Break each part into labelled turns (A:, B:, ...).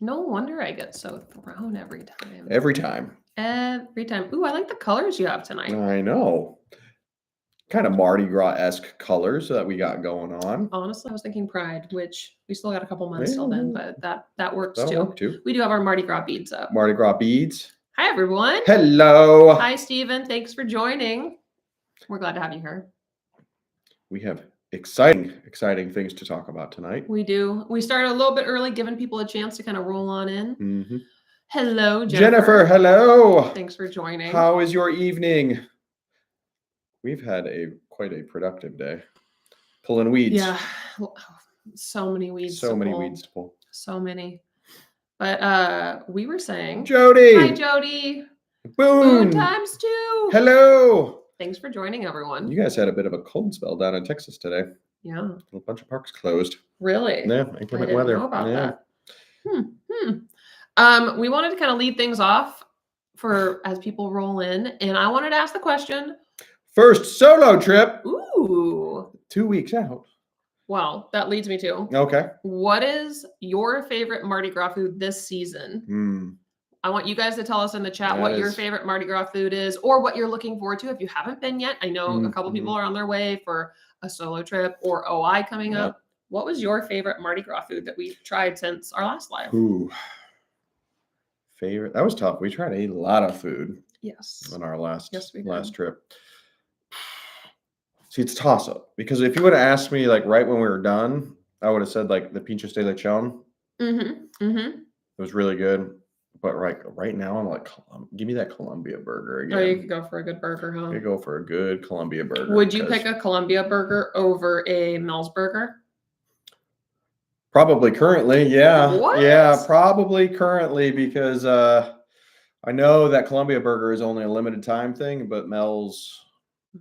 A: No wonder I get so thrown every time.
B: Every time.
A: Every time. Ooh, I like the colors you have tonight.
B: I know. Kind of Mardi Gras-esque colors that we got going on.
A: Honestly, I was thinking Pride, which we still got a couple months till then, but that works
B: That'll
A: too.
B: work too.
A: We do have our Mardi Gras beads up.
B: Mardi Gras beads.
A: Hi, everyone.
B: Hello.
A: Hi, Stephen. Thanks for joining. We're glad to have you here.
B: We have exciting things to talk about tonight.
A: We do. We started a little bit early, giving people a chance to kind of roll on in.
B: Mm-hmm.
A: Hello,
B: Jennifer. Hello.
A: Thanks for joining.
B: How is your evening? We've had quite a productive day. Pulling weeds.
A: Yeah. So many weeds.
B: So many weeds to pull.
A: So many. But we were saying.
B: Jody.
A: Hi, Jody.
B: Boom.
A: Times 2.
B: Hello.
A: Thanks for joining, everyone.
B: You guys had a bit of a cold spell down in Texas today.
A: Yeah.
B: A bunch of parks closed.
A: Really?
B: Yeah.
A: Inclement weather. Know about that. We wanted to kind of lead things off as people roll in, and I wanted to ask the question.
B: First solo trip.
A: Ooh.
B: 2 weeks out.
A: Well, that leads me to.
B: Okay.
A: What is your favorite Mardi Gras food this season? I want you guys to tell us in the chat what your favorite Mardi Gras food is, or what you're looking forward to if you haven't been yet. I know a couple people are on their way for a solo trip or OI coming up. What was your favorite Mardi Gras food that we've tried since our last live?
B: Ooh. Favorite? That was tough. We tried a lot of food.
A: Yes.
B: On our last trip. See, it's toss-up. Because if you would have asked me like right when we were done, I would have said like the Pinchos de Lechon. It was really good. But right now, I'm like, give me that Columbia burger again.
A: Oh, you could go for a good burger, huh?
B: You could go for a good Columbia burger.
A: Would you pick a Columbia burger over a Mel's burger?
B: Probably currently, yeah.
A: What?
B: Yeah, probably currently because I know that Columbia burger is only a limited time thing, but Mel's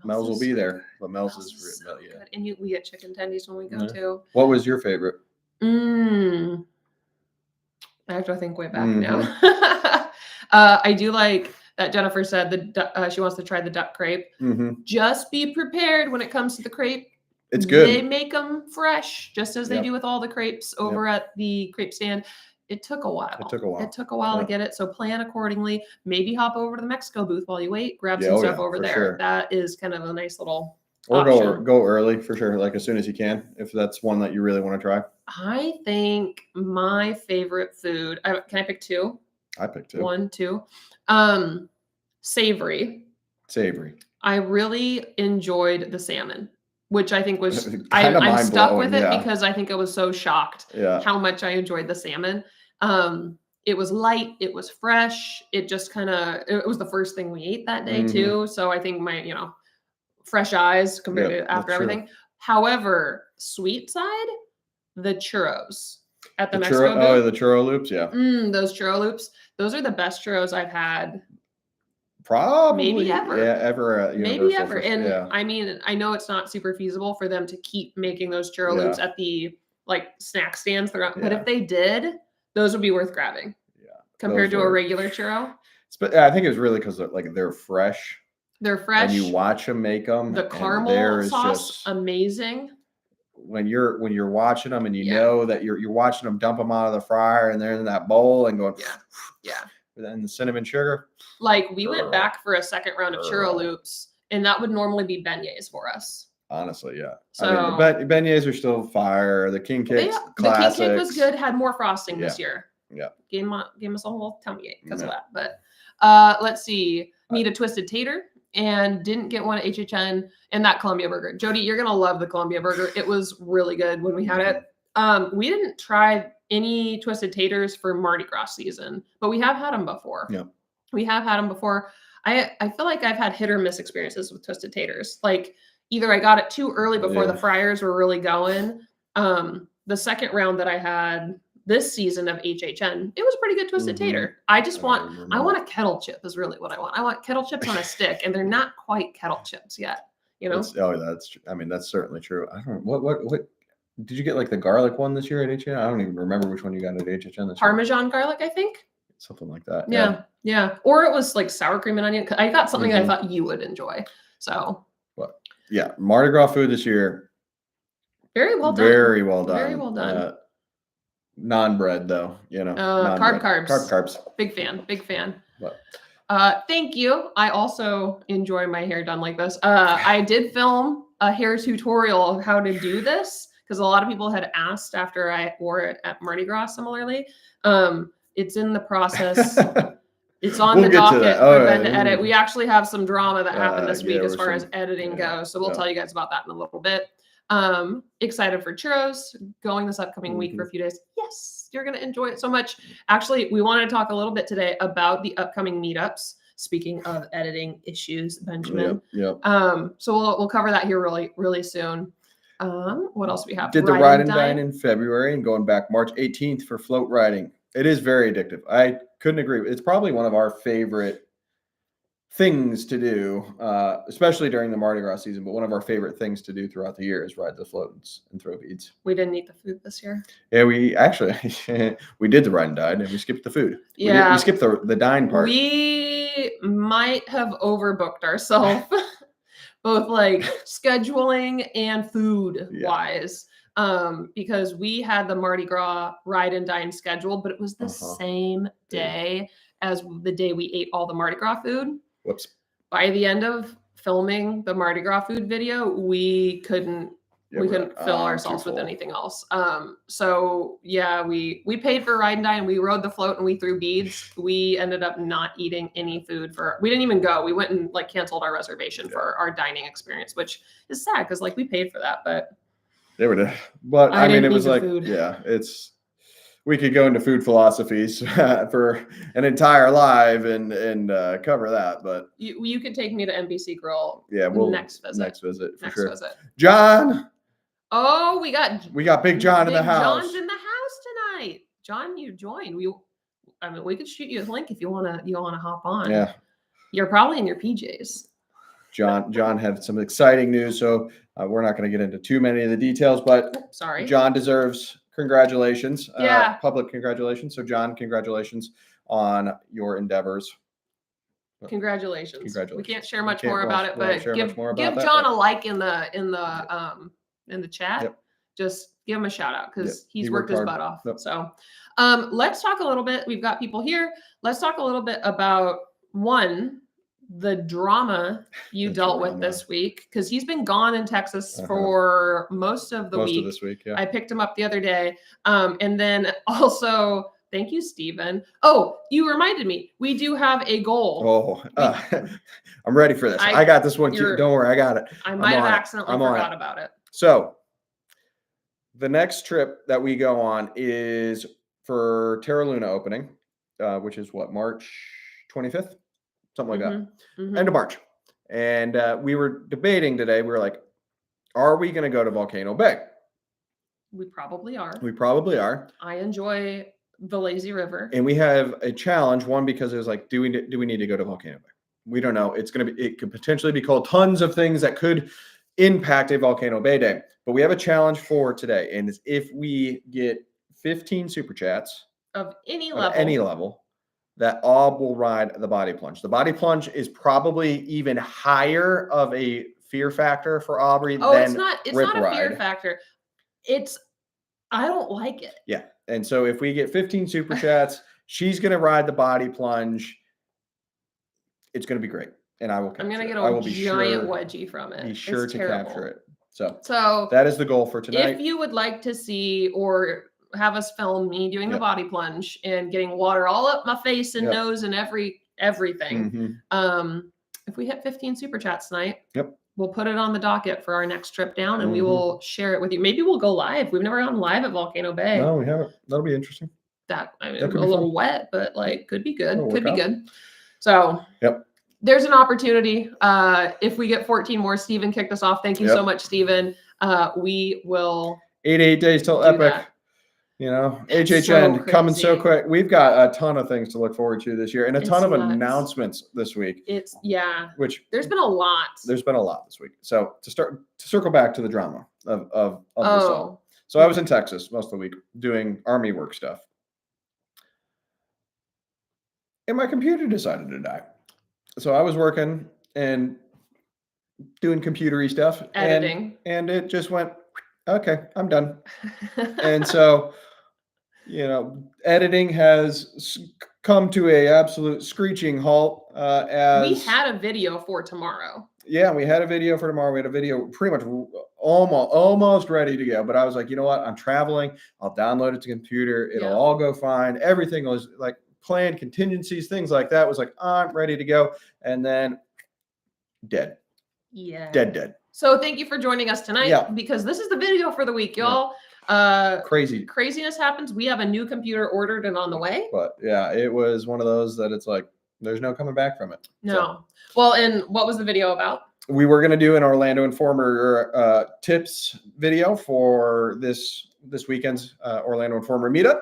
B: will be there. But Mel's is
A: so good. And we get chicken tendies when we go too.
B: What was your favorite?
A: I have to think way back now. I do like that Jennifer said she wants to try the duck crepe. Just be prepared when it comes to the crepe.
B: It's good.
A: They make them fresh, just as they do with all the crepes over at the crepe stand. It took a while. It took a while to get it. So plan accordingly. Maybe hop over to the Mexico booth while you wait. Grab some stuff over there. Sure. That is kind of a nice little option.
B: Go early for sure. Like as soon as you can, if that's one that you really want to try.
A: I think my favorite food. Can I pick two?
B: I picked two.
A: 1, 2. Savory. I really enjoyed the salmon, which I think was I'm stuck with it because I think I was so shocked how much I enjoyed the salmon. It was light, it was fresh, it just it was the first thing we ate that day too. So I think my, fresh eyes compared to after everything. True. However, sweet side, the churros at the Mexico booth.
B: Oh, the churro loops, yeah.
A: Those churro loops. Those are the best churros I've had.
B: Probably.
A: Maybe ever.
B: Yeah, ever.
A: Maybe ever. And I mean, I know it's not super feasible for them to keep making those churro loops at the snack stands. But if they did, those would be worth grabbing. Yeah. Compared to a regular churro.
B: But I think it's really because they're fresh.
A: They're fresh.
B: And you watch them make them.
A: The caramel sauce, amazing.
B: When you're watching them and you know that you're watching them dump them out of the fryer and they're in that bowl and going and then the cinnamon sugar.
A: We went back for a second round of churro loops, and that would normally be beignets for us.
B: Honestly, yeah. So I mean, the beignets are still fire. The king cakes, classics.
A: The king cake was good. Had more frosting this year.
B: Yeah.
A: Gave us a whole tummy ache because of that. But let's see. Need a twisted tater. And didn't get one at HHN and that Columbia burger. Jody, you're going to love the Columbia burger. It was really good when we had it. We didn't try any twisted taters for Mardi Gras season, but we have had them before.
B: Yeah.
A: We have had them before. I feel like I've had hit or miss experiences with twisted taters. Either I got it too early before the fryers were really going. The second round that I had this season of HHN, it was pretty good twisted tater. I want a kettle chip is really what I want. I want kettle chips on a stick, and they're not quite kettle chips yet.
B: That's certainly true. I don't know what did you get the garlic one this year at HHN? I don't even remember which one you got at HHN this year.
A: Parmesan garlic, I think.
B: Something like that.
A: Yeah. Or it was sour cream and onion. I got something I thought you would enjoy. So.
B: But yeah, Mardi Gras food this year.
A: Very well done.
B: Very well done.
A: Very well done.
B: non-bread though,
A: carbs. Big fan. But. Thank you. I also enjoy my hair done like this. I did film a hair tutorial of how to do this because a lot of people had asked after I wore it at Mardi Gras similarly. It's in the process. It's on the docket for Ben to edit. We actually have some drama that happened this week as far as editing goes. So we'll tell you guys about that in a little bit. Excited for churros going this upcoming week for a few days. Yes, you're going to enjoy it so much. Actually, we want to talk a little bit today about the upcoming meetups. Speaking of editing issues, Benjamin.
B: Yep.
A: So we'll cover that here really soon. What else do we have?
B: Did the Ride and Dine in February and going back March 18th for float riding. It is very addictive. I couldn't agree. It's probably one of our favorite things to do, especially during the Mardi Gras season, but one of our favorite things to do throughout the year is ride the floats and throw beads.
A: We didn't eat the food this year.
B: Yeah, we actually, we did the Ride and Dine and we skipped the food.
A: Yeah.
B: We skipped the dine part.
A: We might have overbooked ourselves, both like scheduling and food wise. Because we had the Mardi Gras Ride and Dine scheduled, but it was the same day as the day we ate all the Mardi Gras food.
B: Whoops.
A: By the end of filming the Mardi Gras food video, we couldn't fill ourselves with anything else. So yeah, we paid for Ride and Dine, we rode the float and we threw beads. We ended up not eating any food we didn't even go. We went and like canceled our reservation for our dining experience, which is sad because like we paid for that, but
B: they were, but I mean, it was like, food. We could go into food philosophies for an entire live and cover that, but
A: you could take me to NBC Grill.
B: Yeah,
A: next visit
B: for sure. John.
A: Oh, we got
B: Big John in the house.
A: John's in the house tonight. John, you join. We could shoot you a link if you wanna hop on.
B: Yeah.
A: You're probably in your PJs.
B: John had some exciting news, so we're not going to get into too many of the details, but
A: sorry,
B: John deserves congratulations.
A: Public
B: congratulations. So John, congratulations on your endeavors.
A: Congratulations. We can't share much more about it, but give John a like in the chat.
B: Yep.
A: Just give him a shout out because he's worked his butt off.
B: Yep.
A: So let's talk a little bit. We've got people here. Let's talk a little bit about the drama you dealt with this week, because he's been gone in Texas for most of this week.
B: Yeah.
A: I picked him up the other day. And then also, thank you, Stephen. Oh, you reminded me. We do have a goal.
B: I'm ready for this. I got this one too. Don't worry, I got it.
A: I might have accidentally forgot about it.
B: So the next trip that we go on is for Terra Luna opening, which is what, March 25th? Something like that. End of March. And we were debating today. We were like, are we going to go to Volcano Bay?
A: We probably are.
B: I
A: enjoy the lazy river.
B: And we have a challenge, one, because it was like, do we need to go to Volcano Bay? We don't know. It could potentially be called tons of things that could impact a Volcano Bay day. But we have a challenge for today. And it's if we get 15 super chats
A: of any
B: level, that all will ride the body plunge. The body plunge is probably even higher of a fear factor for Aubrey than
A: it's not a fear factor. I don't like it.
B: Yeah. And so if we get 15 super chats, she's going to ride the body plunge. It's going to be great. And I'm going
A: to get a giant wedgie from it.
B: Be sure to capture it. So that is the goal for tonight.
A: If you would like to see or have us film me doing the body plunge and getting water all up my face and nose and everything. If we hit 15 super chats tonight, we'll put it on the docket for our next trip down and we will share it with you. Maybe we'll go live. We've never gone live at Volcano Bay.
B: No, we haven't. That'll be interesting.
A: A little wet, but like could be good. Good. So there's an opportunity. If we get 14 more, Steven kicked us off. Thank you so much, Steven. We will
B: 88 days till Epic. That. HHN coming so quick. We've got a ton of things to look forward to this year and a ton of announcements this week.
A: Which there's been a lot.
B: There's been a lot this week. So to circle back to the drama of this all. So I was in Texas most of the week doing army work stuff. And my computer decided to die. So I was working and doing computery stuff.
A: Editing.
B: And it just went, okay, I'm done. And so editing has come to a absolute screeching halt. As
A: we had a video for tomorrow.
B: Yeah, we had a video for tomorrow. We had a video pretty much almost ready to go. But I was like, you know what? I'm traveling. I'll download it to computer. It'll all go fine. Everything was like planned contingencies, things like that. Was like, I'm ready to go. And then dead.
A: Yeah.
B: Dead.
A: So thank you for joining us tonight because this is the video for the week, y'all. Craziness happens. We have a new computer ordered and on the way.
B: But yeah, it was one of those that it's like, there's no coming back from it.
A: No. So. Well, and what was the video about?
B: We were going to do an Orlando Informer tips video for this weekend's Orlando Informer meetup.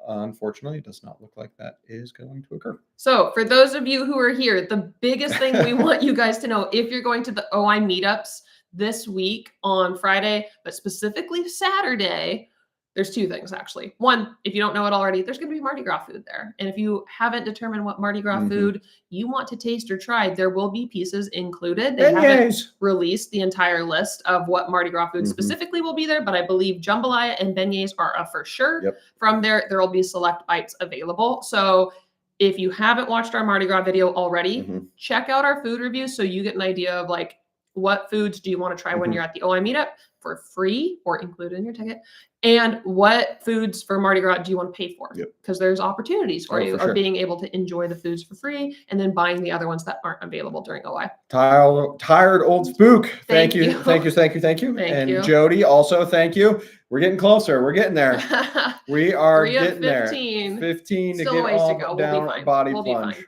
B: Unfortunately, it does not look like that is going to occur.
A: So for those of you who are here, the biggest thing we want you guys to know, if you're going to the OI meetups this week on Friday, but specifically Saturday, there's two things actually. One, if you don't know it already, there's going to be Mardi Gras food there. And if you haven't determined what Mardi Gras food you want to taste or try, there will be pieces included. They haven't released the entire list of what Mardi Gras food specifically will be there, but I believe jambalaya and beignets are a for sure.
B: Yep.
A: From there will be select bites available. So if you haven't watched our Mardi Gras video already, check out our food reviews so you get an idea of like what foods do you want to try when you're at the OI meetup for free or included in your ticket, and what foods for Mardi Gras do you want to pay for? Because there's opportunities for you of being able to enjoy the foods for free and then buying the other ones that aren't available during OI.
B: Tired old spook. Thank you. And Jody, also thank you. We're getting closer. We're getting there. We are getting 15 there. 15
A: Still
B: to get
A: ways to go.
B: down body plunge.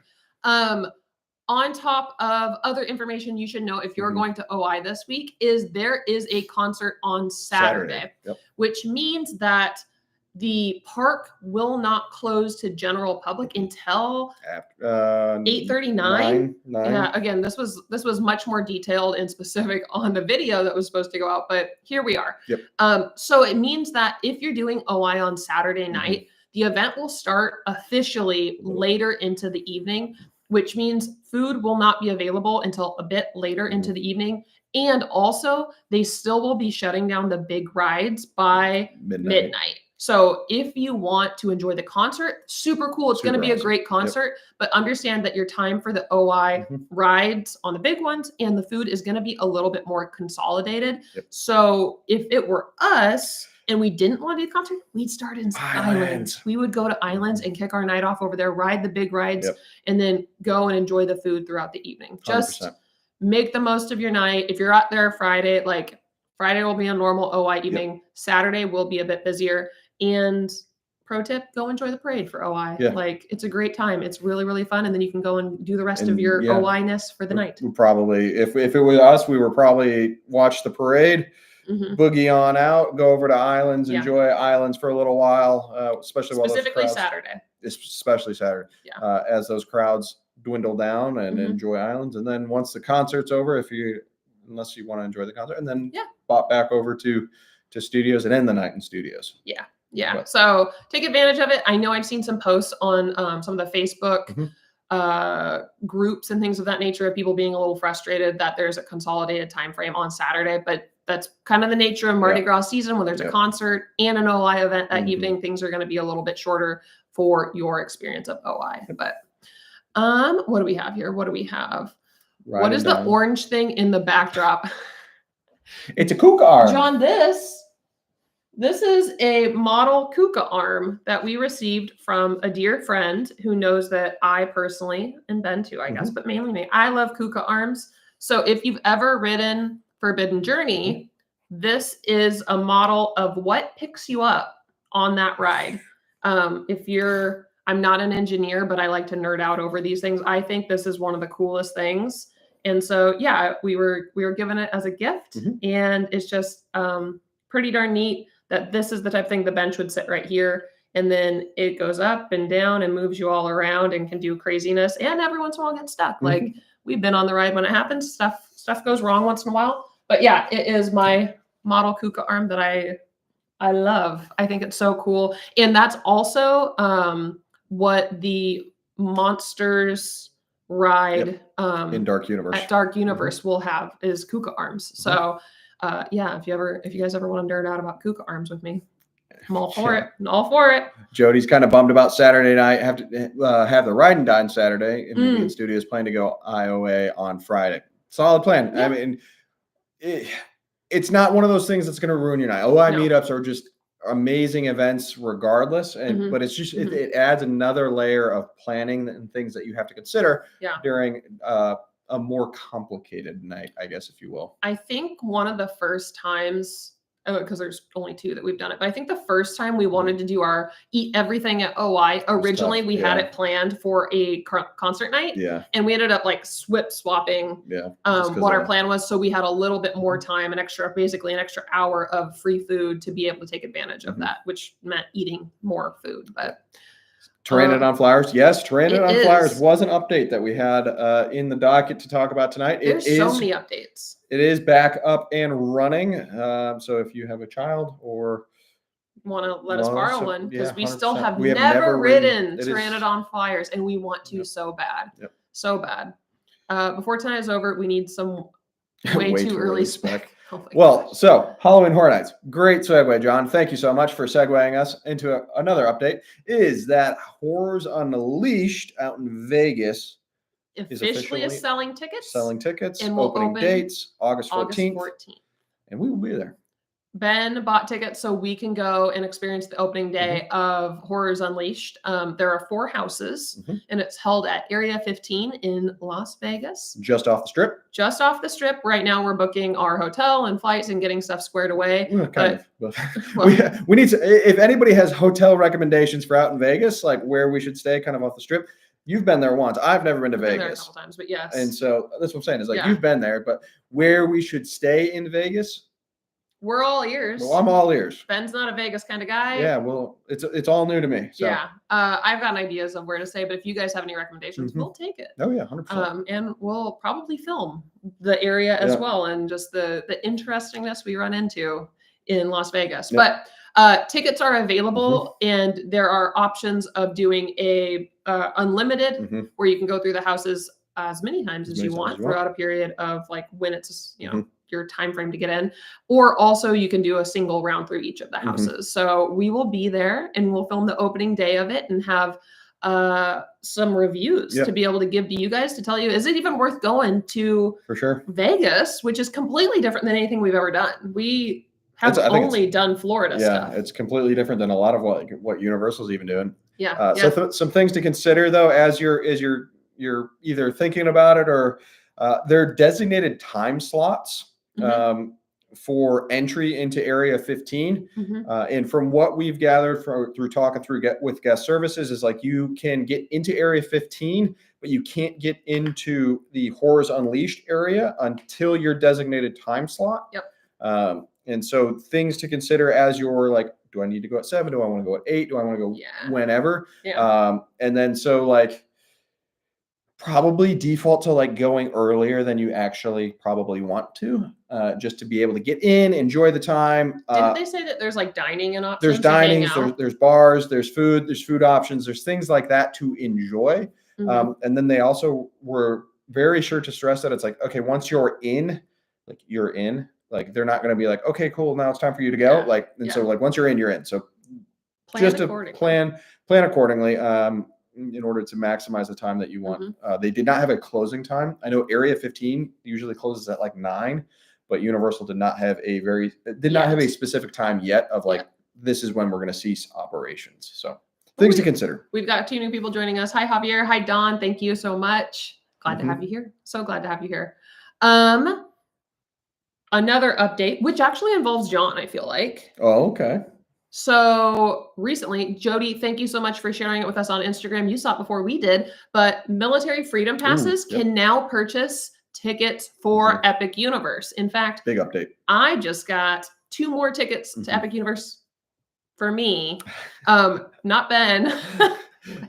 A: On top of other information you should know if you're going to OI this week is there is a concert on Saturday. Which means that the park will not close to general public until 8:39. Yeah, again, this was much more detailed and specific on the video that was supposed to go out, but here we are. So it means that if you're doing OI on Saturday night, the event will start officially later into the evening, which means food will not be available until a bit later into the evening. And also, they still will be shutting down the big rides by midnight. So if you want to enjoy the concert, super cool. It's going to be a great concert, but understand that your time for the OI rides on the big ones and the food is going to be a little bit more consolidated. So if it were us, and we didn't want to do the concert, we'd start in Islands. We would go to Islands and kick our night off over there, ride the big rides, and then go and enjoy the food throughout the evening. 100%. Just make the most of your night. If you're out there Friday, like Friday will be a normal OI evening. Saturday will be a bit busier. And pro tip, go enjoy the parade for OI. Like it's a great time. It's really, really fun. And then you can go and do the rest of your OI-ness for the night.
B: Probably, if it was us, we would probably watch the parade. Boogie on out, go over to Islands, enjoy Islands for a little while,
A: specifically Saturday.
B: Especially Saturday, as those crowds dwindle down and enjoy Islands. And then once the concert's over, unless you want to enjoy the concert, and then pop back over to studios and end the night in studios. So take advantage of it. I know I've seen some posts on some of the Facebook groups and things of that nature of people being a little frustrated that there's a consolidated time frame on Saturday, but that's kind of the nature of Mardi Gras season when there's a concert and an OI event that evening. Things are going to be a little bit shorter for your experience of OI. But what do we have here? What do we have? What is the orange thing in the backdrop? It's a Kuka arm.
A: John, this is a model Kuka arm that we received from a dear friend who knows that I personally, and Ben too, I guess, but mainly me, I love Kuka arms. So if you've ever ridden Forbidden Journey, this is a model of what picks you up on that ride. I'm not an engineer, but I like to nerd out over these things. I think this is one of the coolest things. And so, yeah, we were given it as a gift, and it's just pretty darn neat that this is the type of thing the bench would sit right here, and then it goes up and down and moves you all around and can do craziness. And every once in a while get stuck. Like we've been on the ride when it happens. Stuff goes wrong once in a while. But yeah, it is my model Kuka arm that I love. I think it's so cool. And that's also what the Monsters ride
B: in Dark Universe
A: at Dark Universe will have is Kuka arms. So if you guys ever want to nerd out about Kuka arms with me, I'm all for it. I'm all for it.
B: Jody's kind of bummed about Saturday night. Have to have the ride and dine Saturday. And Movie Studios plan to go IOA on Friday. Solid plan. Yeah. I mean, it's not one of those things that's going to ruin your night. OI meetups are just amazing events regardless. And but it's just it adds another layer of planning and things that you have to consider during a more complicated night, I guess, if you will.
A: I think one of the first times, because there's only 2 that we've done it, but I think the first time we wanted to do our eat everything at OI, originally we had it planned for a concert night. Yeah. And we ended up like swapping what our plan was. So we had a little bit more time, basically an extra hour of free food to be able to take advantage of that, which meant eating more food. But
B: Tyranid on Flyers. Yes, Tyranid on Flyers was an update that we had in the docket to talk about tonight.
A: There's so many updates.
B: It is back up and running. So if you have a child or
A: want to let us borrow one, because we still have never ridden Tyranid on Flyers, and we want to so bad. So bad. Before tonight is over, we need some way too early spec.
B: Well, so Halloween Horror Nights, great segue, John. Thank you so much for segueing us into another update. Is that Horrors Unleashed out in Vegas
A: officially is selling tickets.
B: And we'll opening dates August 14th. And we will be there.
A: Ben bought tickets so we can go and experience the opening day of Horrors Unleashed. There are 4 houses, and it's held at Area 15 in Las Vegas.
B: Just off the strip?
A: Just off the strip. Right now, we're booking our hotel and flights and getting stuff squared away.
B: We need to, if anybody has hotel recommendations for out in Vegas, like where we should stay kind of off the strip. You've been there once. I've never been to Vegas.
A: Been there a couple times, but yes.
B: And so that's what I'm saying is like you've been there, but where we should stay in Vegas.
A: We're all ears.
B: Well, I'm all ears.
A: Ben's not a Vegas kind of guy.
B: Yeah, well, it's all new to me. So.
A: Yeah, I've got ideas of where to stay, but if you guys have any recommendations, we'll take it.
B: Oh yeah, 100%.
A: And we'll probably film the area as well, and just the interestingness we run into in Las Vegas. But tickets are available, and there are options of doing a unlimited, where you can go through the houses as many times as you want throughout a period of like when it's your time frame to get in, or also you can do a single round through each of the houses. So we will be there, and we'll film the opening day of it and have some reviews to be able to give to you guys to tell you, is it even worth going to Vegas, which is completely different than anything we've ever done. We have only done Florida stuff.
B: It's completely different than a lot of what Universal's even doing. So some things to consider though, as you're either thinking about it or there are designated time slots for entry into Area 15. And from what we've gathered through talking with guest services is like you can get into Area 15, but you can't get into the Horrors Unleashed area until your designated time slot. And so things to consider as you're like, do I need to go at 7? Do I want to go at 8? Do I want to go whenever? And then so like probably default to like going earlier than you actually probably want to, just to be able to get in, enjoy the time.
A: Didn't they say that there's like dining and options?
B: There's dining, there's bars, there's food options, there's things like that to enjoy. And then they also were very sure to stress that it's like, okay, once you're in, like you're in, like they're not going to be like, okay, cool, now it's time for you to go. So like once you're in, so just to plan accordingly. In order to maximize the time that you want. They did not have a closing time. I know Area 15 usually closes at like 9, but Universal did not have a specific time yet of like, this is when we're going to cease operations. So things to consider.
A: We've got 2 new people joining us. Hi, Javier. Hi, Don. Thank you so much. Glad to have you here. So glad to have you here. Another update, which actually involves John, I feel like.
B: Oh, okay.
A: So recently, Jody, thank you so much for sharing it with us on Instagram. You saw it before we did, but Military Freedom Passes can now purchase tickets for Epic Universe. In fact,
B: big update.
A: I just got 2 more tickets to Epic Universe for me. Not Ben.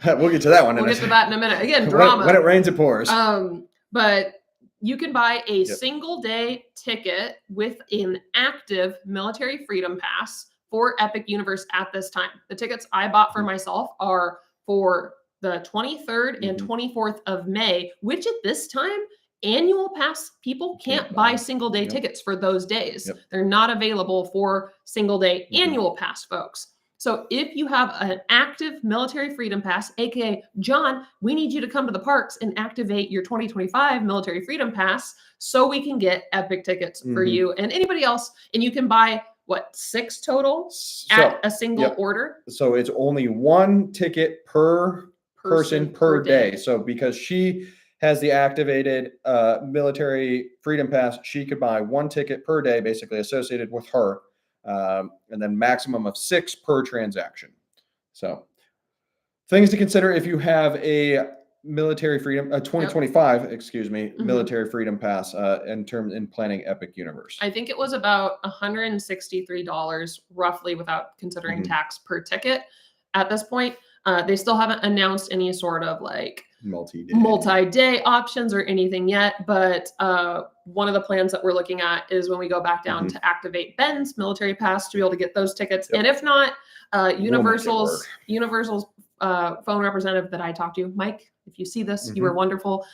B: We'll get to that one.
A: We'll get to that in a minute. Again, drama.
B: When it rains, it pours.
A: But you can buy a single day ticket with an active Military Freedom Pass for Epic Universe at this time. The tickets I bought for myself are for the 23rd and 24th of May, which at this time, annual pass people can't buy single day tickets for those days. They're not available for single day annual pass folks. So if you have an active Military Freedom Pass, aka John, we need you to come to the parks and activate your 2025 Military Freedom Pass so we can get epic tickets for you and anybody else. And you can buy what, 6 total at a single order?
B: So it's only 1 ticket per person per day. So because she has the activated Military Freedom Pass, she could buy 1 ticket per day, basically associated with her. And then maximum of 6 per transaction. So things to consider if you have a Military Freedom, 2025, excuse me, Military Freedom Pass in planning Epic Universe.
A: I think it was about $163 roughly without considering tax per ticket at this point. They still haven't announced any sort of like multi-day options or anything yet, but one of the plans that we're looking at is when we go back down to activate Ben's Military Pass to be able to get those tickets. And if not, Universal's phone representative that I talked to, Mike, if you see this, you were wonderful.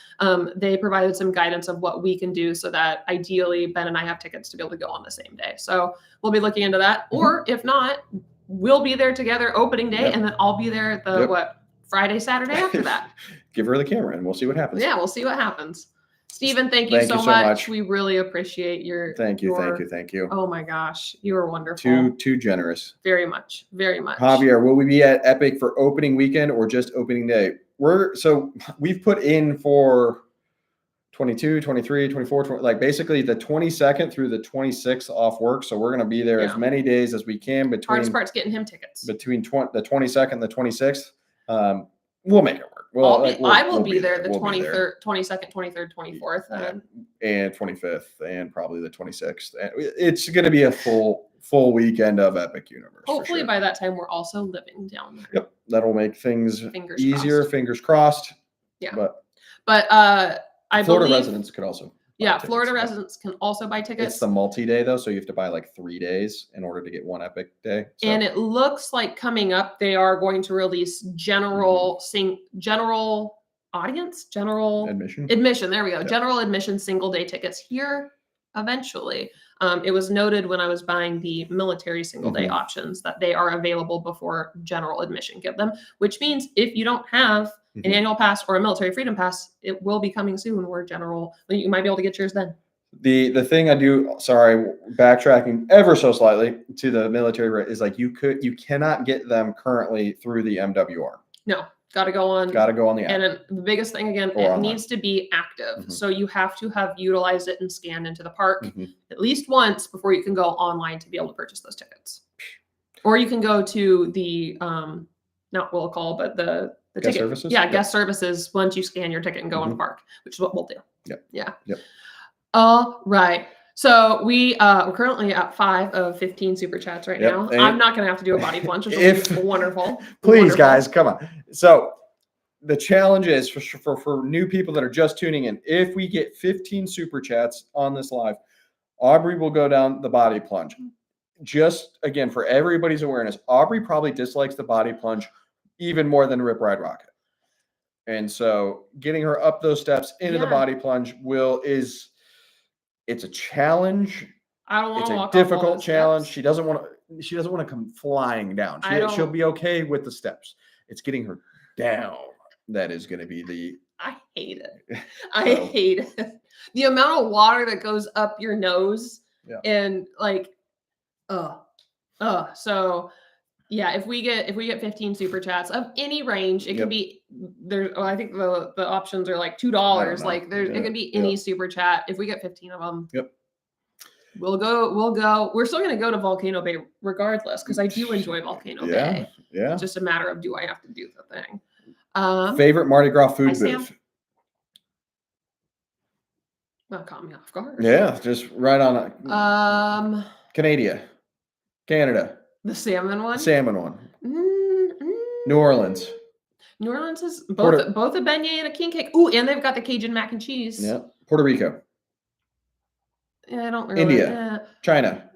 A: They provided some guidance of what we can do so that ideally Ben and I have tickets to be able to go on the same day. So we'll be looking into that. Or if not, we'll be there together opening day and then I'll be there the Friday, Saturday after that.
B: Give her the camera and we'll see what happens.
A: Yeah, we'll see what happens. Stephen, thank you so much. We really appreciate your
B: Thank you.
A: Oh my gosh, you were wonderful.
B: Too generous.
A: Very much.
B: Javier, will we be at Epic for opening weekend or just opening day? We've put in for 22, 23, 24, 20, like basically the 22nd through the 26th off work. So we're going to be there as many days as we can between.
A: Hardest part's getting him tickets.
B: Between the 22nd and the 26th. We'll make it work.
A: I will be there the 23rd, 22nd, 23rd, 24th.
B: And 25th and probably the 26th. It's going to be a full weekend of Epic Universe.
A: Hopefully by that time we're also living down there.
B: Yep. That'll make things easier. Fingers crossed.
A: Yeah. But I
B: Florida
A: believe
B: residents could also.
A: Florida residents can also buy tickets.
B: It's the multi-day though, so you have to buy like 3 days in order to get 1 Epic day. So.
A: And it looks like coming up, they are going to release general audience, general admission. There we go. Yeah. General admission single day tickets here eventually. It was noted when I was buying the military single day options that they are available before general admission get them, which means if you don't have an annual pass or a Military Freedom Pass, it will be coming soon where you might be able to get yours then.
B: The thing I do, backtracking ever so slightly to the military is like you cannot get them currently through the MWR.
A: No, got to go on the app. And then the biggest thing again, it needs to be active. So you have to have utilized it and scanned into the park at least once before you can go online to be able to purchase those tickets. Or you can go to the not will call, but the
B: guest
A: ticket
B: services?
A: Guest services once you scan your ticket and go in the park, which is what we'll do. Yep. All right. So we're currently at 5 of 15 super chats right now. And I'm not going to have to do a body plunge, which will be wonderful.
B: Please, guys, come on. So the challenge is for new people that are just tuning in, if we get 15 super chats on this live, Aubrey will go down the body plunge. Just again, for everybody's awareness, Aubrey probably dislikes the body plunge even more than Rip Ride Rocket. And so getting her up those steps into the body plunge it's a challenge. It's a difficult challenge. She doesn't want to come flying down. She'll be okay with the steps. It's getting her down. That is going to be
A: I hate it. I hate it. The amount of water that goes up your nose and like, so yeah, if we get 15 super chats of any range, it can be there. I think the options are like $2. Like it can be any super chat. If we get 15 of them, we'll go. We're still going to go to Volcano Bay regardless because I do enjoy Volcano Bay. Yeah. It's just a matter of do I have to do the thing.
B: Favorite Mardi Gras food booth?
A: That caught me off guard.
B: Yeah, just right on. Canada.
A: The salmon one?
B: New Orleans.
A: New Orleans is both a beignet and a king cake. Ooh, and they've got the Cajun mac and cheese.
B: Yeah. Puerto Rico.
A: Yeah, I don't really.
B: India. China.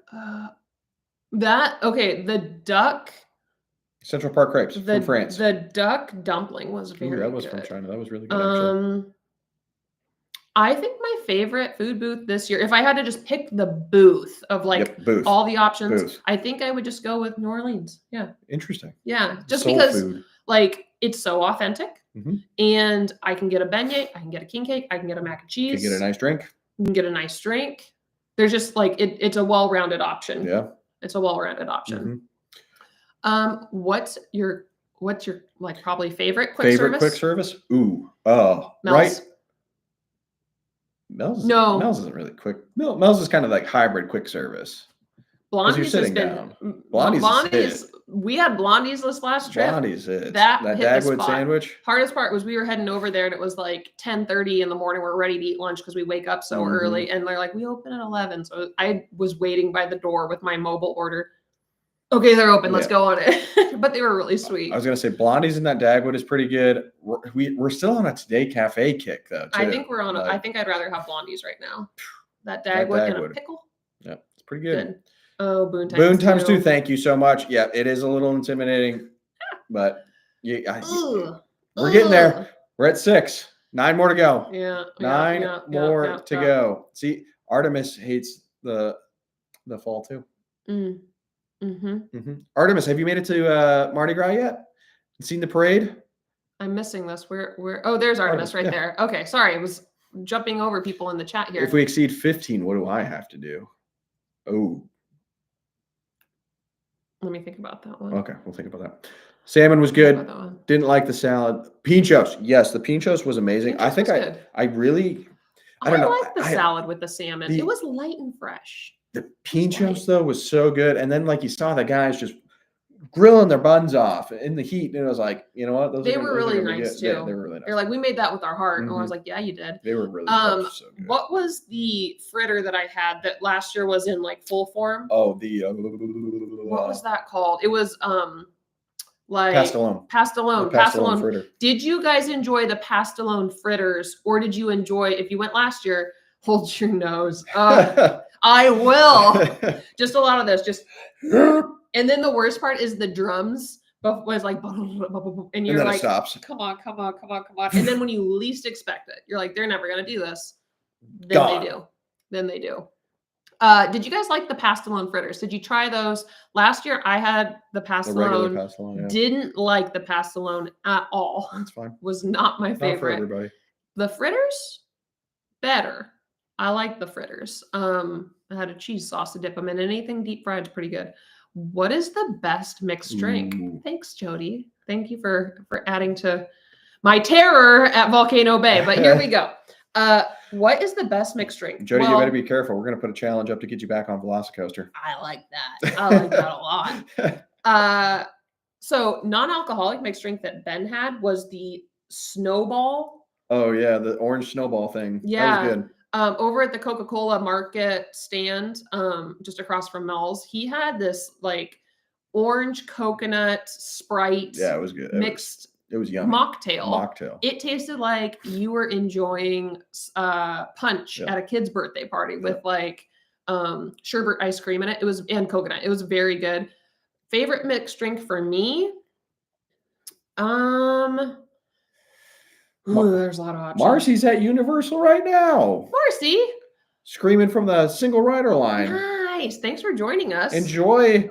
A: The duck.
B: Central Park crepes from France.
A: The duck dumpling was very good.
B: That was from China. That was really good, actually.
A: I think my favorite food booth this year, if I had to just pick the booth of like all the options, I think I would just go with New Orleans. Yeah.
B: Interesting.
A: Yeah. Just because like it's so authentic and I can get a beignet, I can get a king cake, I can get a mac and cheese.
B: You can get a nice drink.
A: You can get a nice drink. There's just like it's a well-rounded option.
B: Yeah.
A: It's a well-rounded option. What's your like probably favorite quick service?
B: Ooh. Oh, right. Mel's isn't really quick. Mel's is kind of like hybrid quick service.
A: Blondie's has been Blondie's. We had Blondie's this last trip.
B: Blondie's it.
A: That
B: Dagwood sandwich.
A: Hardest part was we were heading over there and it was like 10:30 in the morning. We're ready to eat lunch because we wake up so early. And they're like, we open at 11. So I was waiting by the door with my mobile order. Okay, they're open. Let's go on it. But they were really sweet.
B: I was gonna say Blondie's in that Dagwood is pretty good. We're still on a Today Cafe kick though. Too.
A: I think we're on. I think I'd rather have Blondie's right now. That Dagwood and a pickle.
B: Yeah, it's pretty good.
A: Oh, Boone
B: times two. Thank you so much. Yeah, it is a little intimidating, but we're getting there. We're at 6. 9 more to go.
A: Yeah.
B: 9 more to go. See, Artemis hates the fall too. Artemis, have you made it to Mardi Gras yet? Seen the parade?
A: I'm missing this. Where? Oh, there's Artemis right there. Okay, sorry, I was jumping over people in the chat here.
B: If we exceed 15, what do I have to do? Oh.
A: Let me think about that one.
B: Okay, we'll think about that. Salmon was good. Didn't like the salad. Pinchos. Yes, the pinchos was amazing. I think I really
A: I don't know. I like the salad with the salmon. It was light and fresh.
B: The pinchos though was so good. And then like you saw the guys just grilling their buns off in the heat. And it was like, you know what?
A: They were really nice too.
B: Yeah, they were really nice.
A: They're like, we made that with our heart. And I was like, yeah, you did.
B: They were really so good.
A: What was the fritter that I had that last year was in like full form?
B: Oh, the
A: what was that called? It was like Pastelone
B: fritter.
A: Did you guys enjoy the Pastelone fritters, or did you enjoy, if you went last year, hold your nose. I will. Just a lot of this. Just and then the worst part is the drums was like, and you're like,
B: stops.
A: Come on. And then when you least expect it, you're like, they're never gonna do this. Then they do. Did you guys like the Pastelone fritters? Did you try those? Last year I had the Pastelone.
B: Yeah.
A: Didn't like the Pastelone at all.
B: That's fine.
A: Was not my favorite.
B: Not for everybody.
A: The fritters, better. I like the fritters. I had a cheese sauce to dip them in. Anything deep fried is pretty good. What is the best mixed drink? Ooh. Thanks, Jody. Thank you for adding to my terror at Volcano Bay. But here we go. What is the best mixed drink?
B: Jody, you better be careful. We're going to put a challenge up to get you back on Velocicoaster.
A: I like that. I like that a lot. So non-alcoholic mixed drink that Ben had was the Snowball.
B: Oh, yeah. The orange Snowball thing.
A: Yeah.
B: That was good.
A: Over at the Coca-Cola market stand, just across from Mel's, he had this like orange coconut Sprite.
B: Yeah, it was good. It was yummy.
A: Mocktail. It tasted like you were enjoying punch at a kid's birthday party with like sherbet ice cream in it. And coconut. It was very good. Favorite mixed drink for me? There's a lot of options.
B: Marcy's at Universal right now.
A: Marcy.
B: Screaming from the single rider line.
A: Nice. Thanks for joining us.
B: Enjoy.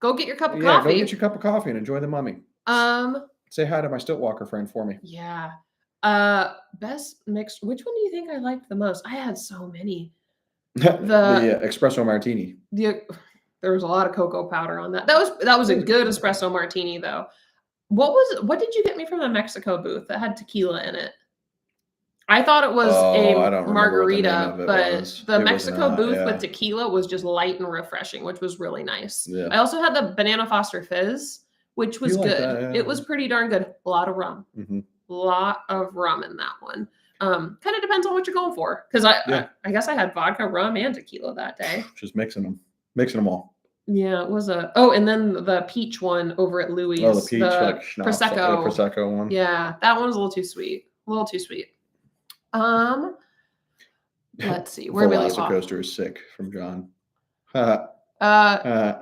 A: Go get your cup of coffee.
B: Go get your cup of coffee and enjoy the mummy. Say hi to my Stillwater friend for me.
A: Yeah. Best mixed. Which one do you think I liked the most? I had so many.
B: The espresso martini.
A: There was a lot of cocoa powder on that. That was a good espresso martini though. What did you get me from the Mexico booth that had tequila in it? I thought it was a margarita, but the Mexico booth with tequila was just light and refreshing, which was really nice. Yeah. I also had the Banana Foster Fizz, which was good. It was pretty darn good. A lot of rum. A lot of rum in that one. Kind of depends on what you're going for. Because I guess I had vodka, rum, and tequila that day.
B: Just mixing them all.
A: Yeah, it was and then the peach one over at Louis.
B: Oh, the peach, like
A: Prosecco.
B: The Prosecco one.
A: Yeah, that one was a little too sweet. Let's see. Where we leave off?
B: Velocicoaster is sick from John.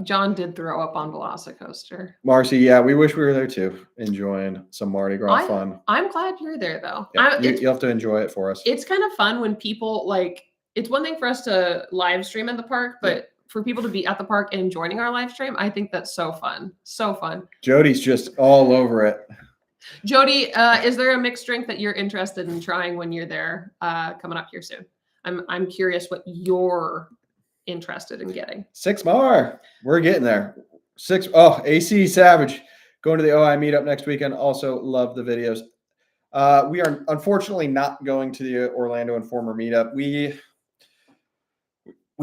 A: John did throw up on Velocicoaster.
B: Marcy, yeah, we wish we were there too, enjoying some Mardi Gras fun.
A: I'm glad you're there though.
B: Yeah, you have to enjoy it for us.
A: It's kind of fun when people like. It's one thing for us to live stream in the park, but for people to be at the park and joining our live stream, I think that's so fun. So fun.
B: Jody's just all over it.
A: Jody, is there a mixed drink that you're interested in trying when you're there coming up here soon? I'm curious what you're interested in getting.
B: 6 more. We're getting there. 6. Oh, AC Savage going to the OI meetup next weekend. Also love the videos. We are unfortunately not going to the Orlando Informer meetup. We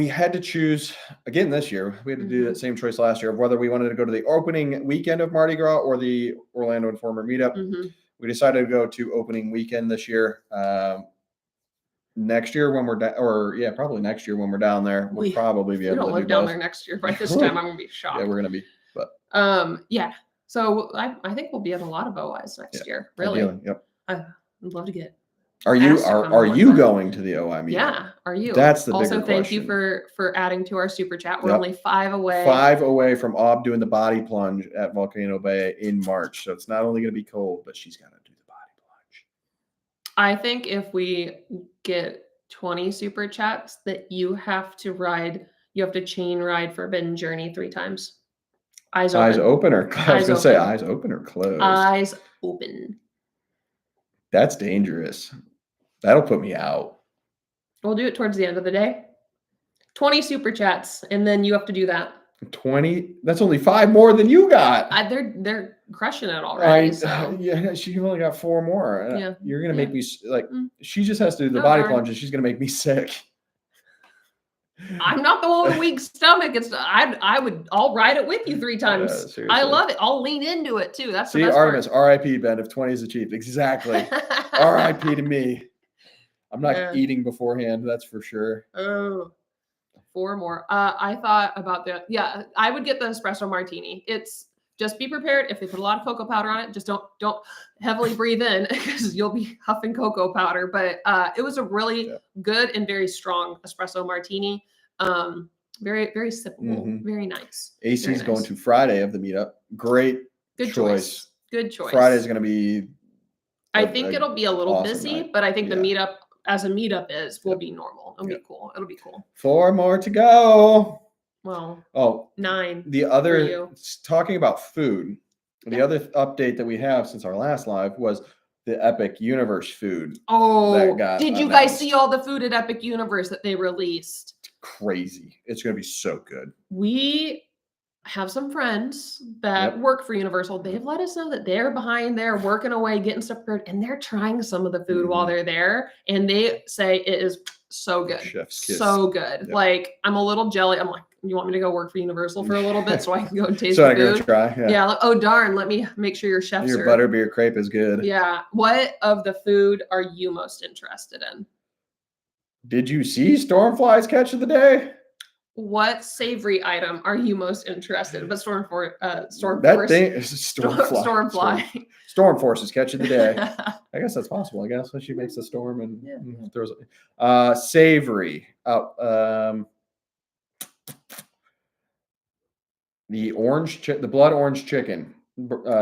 B: had to choose again this year. We had to do that same choice last year of whether we wanted to go to the opening weekend of Mardi Gras or the Orlando Informer meetup. We decided to go to opening weekend this year. Next year when we're probably next year when we're down there, we'll probably be able to do both.
A: We don't live down there next year. By this time, I'm gonna be shocked.
B: Yeah, we're gonna be. But
A: yeah. So I think we'll be at a lot of OIs next year. Really.
B: Ideally, yep.
A: I'd love to get.
B: Are you going to the OI meetup?
A: Yeah. Are you?
B: That's the
A: also
B: bigger
A: thank
B: question.
A: you for adding to our super chat. We're only 5 away.
B: 5 away from Ob doing the body plunge at Volcano Bay in March. So it's not only going to be cold, but she's got to do the body plunge.
A: I think if we get 20 super chats that you have to chain ride Forbidden Journey 3 times. Eyes
B: open or closed? I was going to say eyes open or closed.
A: Eyes open.
B: That's dangerous. That'll put me out.
A: We'll do it towards the end of the day. 20 super chats, and then you have to do that.
B: 20? That's only 5 more than you got.
A: They're crushing it already.
B: Yeah, she only got 4 more.
A: Yeah.
B: You're gonna make me like. She just has to do the body plunge, and she's gonna make me sick.
A: I'm not the one with a weak stomach. I'll ride it with you 3 times. I love it. I'll lean into it too. That's the best
B: Artemis,
A: part.
B: RIP, Ben, if 20 is achieved. Exactly. RIP to me. I'm not eating beforehand, that's for sure.
A: Oh, 4 more. I thought about I would get the espresso martini. It's just be prepared. If they put a lot of cocoa powder on it, just don't heavily breathe in because you'll be huffing cocoa powder. But it was a really good and very strong espresso martini. Very, very sippable. Very nice.
B: AC's going to Friday of the meetup. Good choice.
A: Good choice.
B: Friday's going to be.
A: I think it'll be a little busy, but I think the meetup as a meetup will be normal. It'll be cool. It'll be cool. 4
B: more to go.
A: Well, 9.
B: The other, talking about food, the other update that we have since our last live was the Epic Universe food.
A: Oh, did you guys see all the food at Epic Universe that they released?
B: It's crazy. It's going to be so good.
A: We have some friends that work for Universal. They've let us know that they're behind there working away, getting stuff prepared, and they're trying some of the food while they're there. And they say it is so good.
B: Chef's kiss.
A: So good. Yep. Like, I'm a little jelly. I'm like, you want me to go work for Universal for a little bit so I can go and taste the food?
B: Try. Yeah.
A: Like, oh, darn. Let me make sure your chefs
B: Your butterbeer crepe is good.
A: Yeah. What of the food are you most interested in?
B: Did you see Stormfly's catch of the day?
A: What savory item are you most interested in? But Stormfly.
B: Stormforce is catch of the day. I guess that's possible. I guess when she makes a storm and throws it. Savory. The blood orange chicken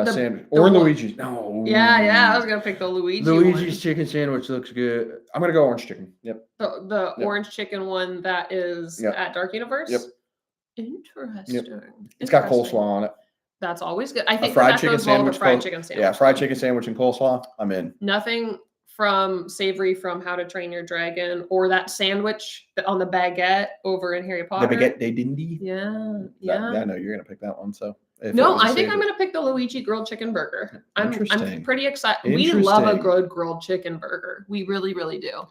B: sandwich. Or Luigi's. No.
A: Yeah. I was gonna pick the
B: Luigi's chicken sandwich looks good. I'm gonna go orange chicken. Yep.
A: The orange chicken one that is at Dark Universe.
B: Yep.
A: Interesting.
B: Yep. It's got coleslaw on it.
A: That's always good. I think
B: fried chicken sandwich.
A: Fried chicken sandwich.
B: Yeah, fried chicken sandwich and coleslaw. I'm in.
A: Nothing from savory from How to Train Your Dragon or that sandwich on the baguette over in Harry Potter.
B: The baguette de Dindy.
A: Yeah.
B: I know you're gonna pick that one. So
A: no, I think I'm gonna pick the Luigi grilled chicken burger. I'm pretty excited. We love a good grilled chicken burger. We really, really do.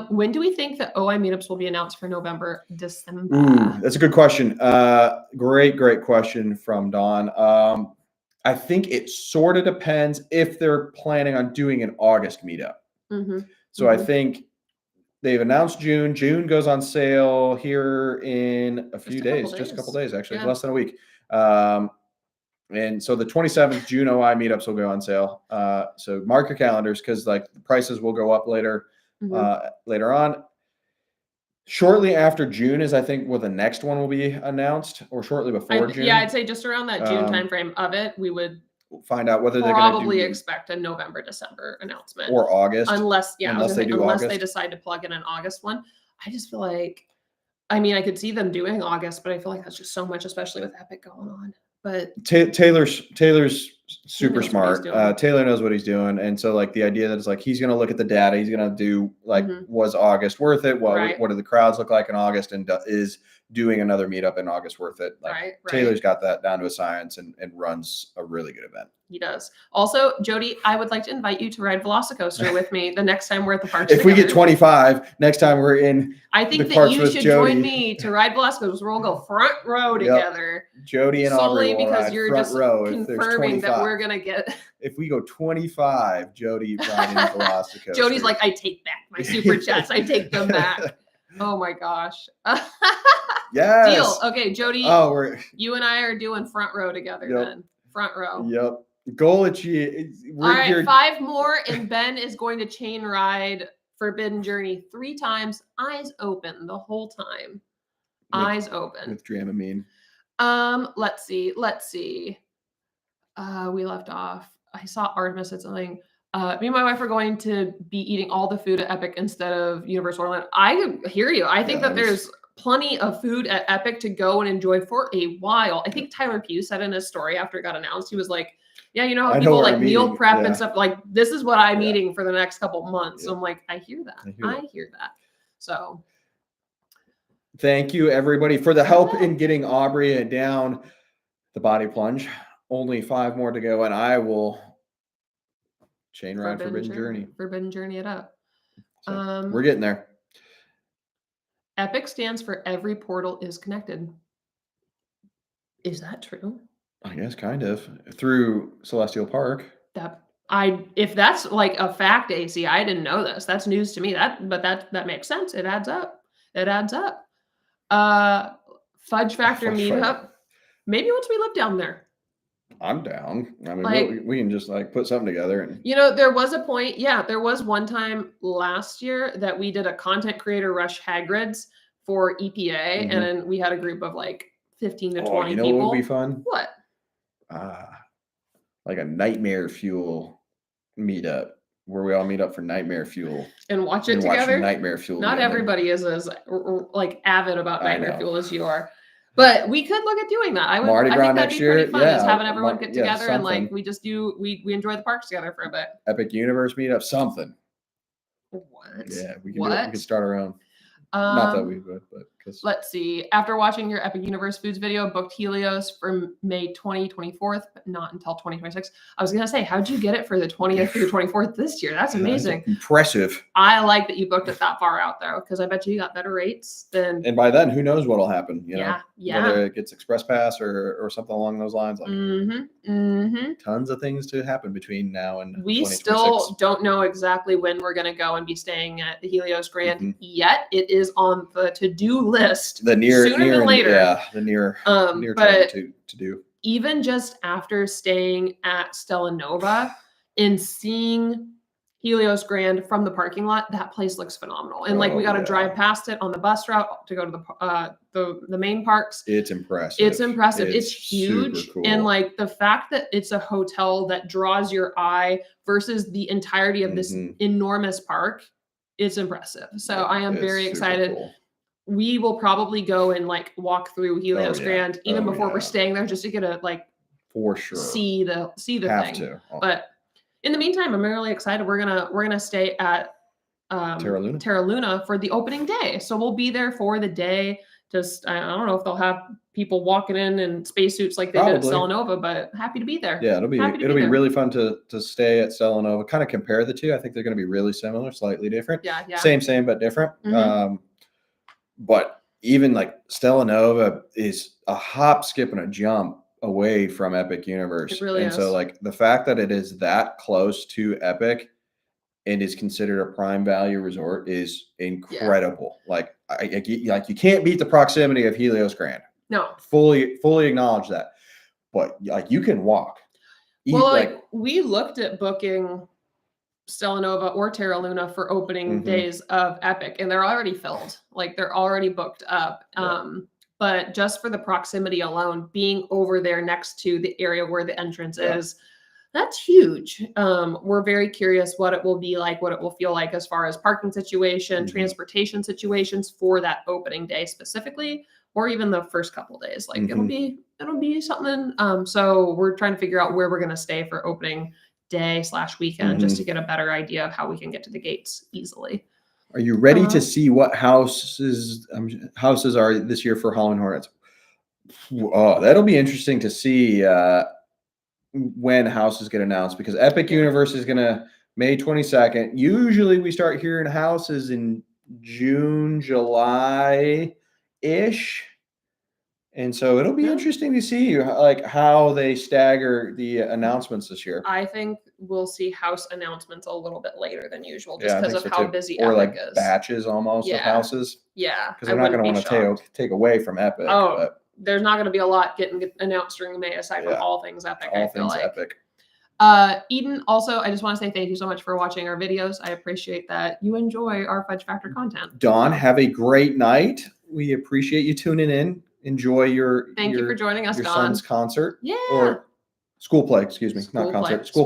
A: When do we think the OI meetups will be announced for November, December?
B: Ooh, that's a good question. Great question from Dawn. I think it sort of depends if they're planning on doing an August meetup. So I think they've announced June. June goes on sale here in a few days, just a couple days, actually, less than a week. And so the 27th June OI meetups will go on sale. So mark your calendars because like the prices will go up later on. Shortly after June is, I think, where the next one will be announced, or shortly before June.
A: Yeah, I'd say just around that June timeframe of it, we would
B: find out whether they're
A: probably expect a November, December announcement,
B: or August,
A: unless they decide to plug in an August one. I just feel like, I mean, I could see them doing August, but I feel like that's just so much, especially with Epic going on. But
B: Taylor's super smart. Taylor knows what he's doing, and so like the idea that it's like he's going to look at the data, he's going to do like, was August worth it? What do the crowds look like in August, and is doing another meetup in August worth it? Like Taylor's got that down to a science and runs a really good event.
A: He does. Also, Jody, I would like to invite you to ride Velocicoaster with me the next time we're at the parks.
B: If we get 25, next time we're in,
A: I think that you should join me to ride Velocicoaster. We'll go front row together.
B: Jody and Aubrey will
A: because
B: ride
A: you're
B: front
A: just
B: row
A: confirming that we're gonna get.
B: If we go 25, Jody riding Velocicoaster.
A: Jody's like, I take back my super chats. I take them back. Oh my gosh.
B: Yes.
A: Deal. Okay, Jody. You and I are doing front row together then. Front row.
B: Yep. Goal achieved.
A: All right, 5 more, and Ben is going to chain ride Forbidden Journey 3 times, eyes open the whole time. Eyes open.
B: With Dramamine.
A: Let's see. We left off. I saw Artemis said something. Me and my wife are going to be eating all the food at Epic instead of Universal Orlando. I hear you. I think that there's plenty of food at Epic to go and enjoy for a while. I think Tyler Pugh said in his story after it got announced, he was like, yeah, you know how people like meal prep and stuff, like this is what I'm eating for the next couple months. So I'm like, I hear that. I hear that. So
B: thank you everybody for the help in getting Aubrey down the body plunge. Only 5 more to go, and I will chain ride Forbidden Journey.
A: Forbidden Journey it up.
B: So we're getting there.
A: Epic stands for every portal is connected. Is that true?
B: I guess kind of through Celestial Park.
A: If that's like a fact, AC, I didn't know this. That's news to me. But that makes sense. It adds up. Fudge Factor meetup. Maybe once we live down there.
B: I'm down. I mean, we can just like put something together. And
A: there was a point. Yeah, there was one time last year that we did a content creator rush Hagrid's for EPA, and we had a group of like 15 to 20 people.
B: What would be fun?
A: What?
B: Like a Nightmare Fuel meetup where we all meet up for Nightmare Fuel
A: and watch it together.
B: Nightmare Fuel.
A: Not everybody is as like avid about Nightmare Fuel as you are. But we could look at doing that. I think that'd be pretty fun. Just having everyone get together and like we just we enjoy the parks together for a bit.
B: Epic Universe meetup, something.
A: What?
B: Yeah, we can start our own. Not that we would, but
A: let's see. After watching your Epic Universe Foods video, booked Helios for May 24th, but not until 2026. I was gonna say, how'd you get it for the 20th through 24th this year? That's amazing.
B: That's impressive.
A: I like that you booked it that far out though, because I bet you got better rates than.
B: And by then, who knows what'll happen?
A: Yeah.
B: Whether it gets Express Pass or something along those lines. Like tons of things to happen between now and.
A: We still don't know exactly when we're gonna go and be staying at the Helios Grand yet. It is on the to-do list. Sooner than later.
B: Yeah, the near time to do.
A: Even just after staying at Stella Nova and seeing Helios Grand from the parking lot, that place looks phenomenal. And we got to drive past it on the bus route to go to the main parks.
B: It's impressive.
A: It's huge. Cool. And the fact that it's a hotel that draws your eye versus the entirety of this enormous park, it's impressive. So I am very excited. Cool. We will probably go and walk through Helios Grand even before we're staying there, just to get a
B: for sure
A: see the thing. But in the meantime, I'm really excited. We're gonna stay at
B: Terra
A: Luna for the opening day. So we'll be there for the day. Just I don't know if they'll have people walking in spacesuits like they did at Stella Nova, but happy to be there.
B: Yeah, it'll be really fun to stay at Stella Nova. Kind of compare the two. I think they're going to be really similar, slightly different.
A: Yeah.
B: Same but different. But even Stella Nova is a hop, skip, and a jump away from Epic Universe.
A: It really is.
B: So the fact that it is that close to Epic and is considered a prime value resort is incredible. Yeah. You can't beat the proximity of Helios Grand.
A: No.
B: Fully acknowledge that. But you can walk.
A: We looked at booking Stella Nova or Terra Luna for opening days of Epic, and they're already filled. Like they're already booked up. But just for the proximity alone, being over there next to the area where the entrance is, that's huge. We're very curious what it will be like, what it will feel like as far as parking situation, transportation situations for that opening day specifically, or even the first couple days. Like it'll be something. So we're trying to figure out where we're going to stay for opening day / weekend just to get a better idea of how we can get to the gates easily.
B: Are you ready to see what houses are this year for Halloween Hornets? Oh, that'll be interesting to see when houses get announced, because Epic Universe is gonna May 22nd. Usually we start hearing houses in June, July-ish. And so it'll be interesting to see like how they stagger the announcements this year.
A: I think we'll see house announcements a little bit later than usual, just because of how busy
B: or
A: Epic
B: like
A: is.
B: Batches almost of houses.
A: Yeah,
B: because they're not going to want to take away from Epic.
A: Oh, but there's not going to be a lot getting announced during May aside from all things Epic.
B: All things Epic.
A: Eden, also, I just want to say thank you so much for watching our videos. I appreciate that you enjoy our Fudge Factor content.
B: Dawn, have a great night. We appreciate you tuning in. Enjoy your
A: thank you for joining us,
B: your
A: Dawn.
B: son's concert.
A: Yeah.
B: Or school play, excuse me. Not concert. School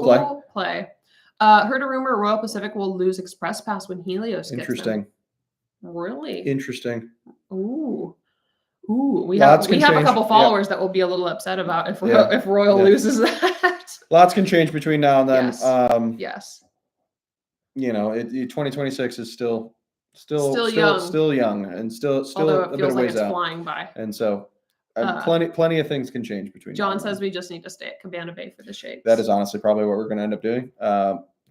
B: play.
A: Heard a rumor Royal Pacific will lose Express Pass when Helios gets
B: Interesting.
A: Them. Really?
B: Interesting.
A: Ooh. We have a couple followers that will be a little upset about if Royal loses that.
B: Lots can change between now and then.
A: Yes.
B: You know, 2026 is still young, and still
A: although
B: a bit of ways out.
A: Flying by.
B: And so plenty of things can change between.
A: John says we just need to stay at Cabana Bay for the shakes.
B: That is honestly probably what we're going to end up doing.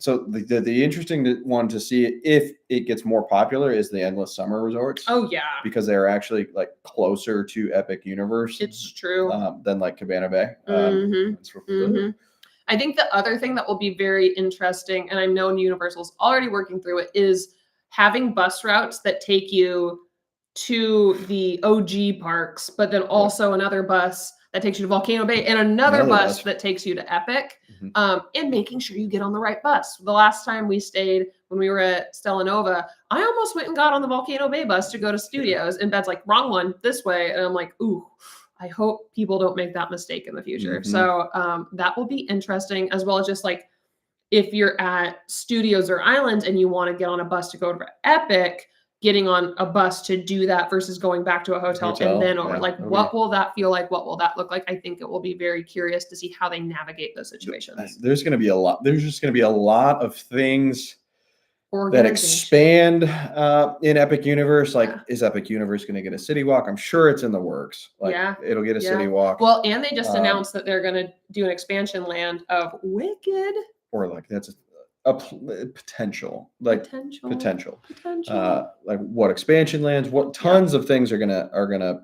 B: So the interesting one to see if it gets more popular is the Endless Summer Resorts.
A: Oh yeah,
B: because they're actually like closer to Epic Universe.
A: It's true.
B: Than like Cabana Bay.
A: I think the other thing that will be very interesting, and I know Universal's already working through it, is having bus routes that take you to the OG parks, but then also another bus that takes you to Volcano Bay and another bus that takes you to Epic, and making sure you get on the right bus. The last time we stayed, when we were at Stella Nova, I almost went and got on the Volcano Bay bus to go to Studios, and Bed's like, wrong one, this way. And I'm like, ooh, I hope people don't make that mistake in the future. So that will be interesting, as well as just like, if you're at Studios or Islands and you want to get on a bus to go to Epic, getting on a bus to do that versus going back to a hotel and then over. Like, what will that feel like? What will that look like? I think it will be very curious to see how they navigate those situations.
B: There's going to be a lot. There's just going to be a lot of things that expand in Epic Universe. Like, is Epic Universe going to get a city walk? I'm sure it's in the works. Like, it'll get a city walk.
A: Well, and they just announced that they're going to do an expansion land of Wicked.
B: Or like that's a potential, like potential. Like what expansion lands, what tons of things are gonna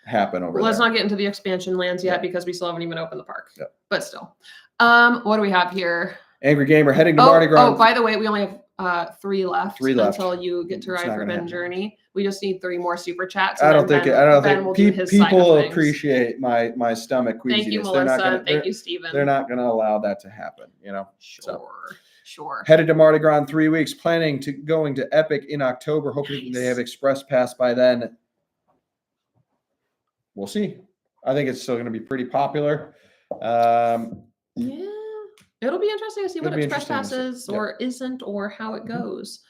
B: happen over there.
A: Let's not get into the expansion lands yet because we still haven't even opened the park. But still, what do we have here?
B: Angry Gamer heading to Mardi Gras.
A: Oh, by the way, we only have 3 left. Until you get to Ride for Ben Journey. We just need 3 more super chats.
B: I don't think people appreciate my stomach queasiness.
A: Thank you, Melissa. Thank you, Steven.
B: They're not going to allow that to happen, you know.
A: Sure.
B: Headed to Mardi Gras in 3 weeks, planning to going to Epic in October, hoping they have Express Pass by then. We'll see. I think it's still going to be pretty popular.
A: It'll be interesting to see what Express Pass is or isn't, or how it goes.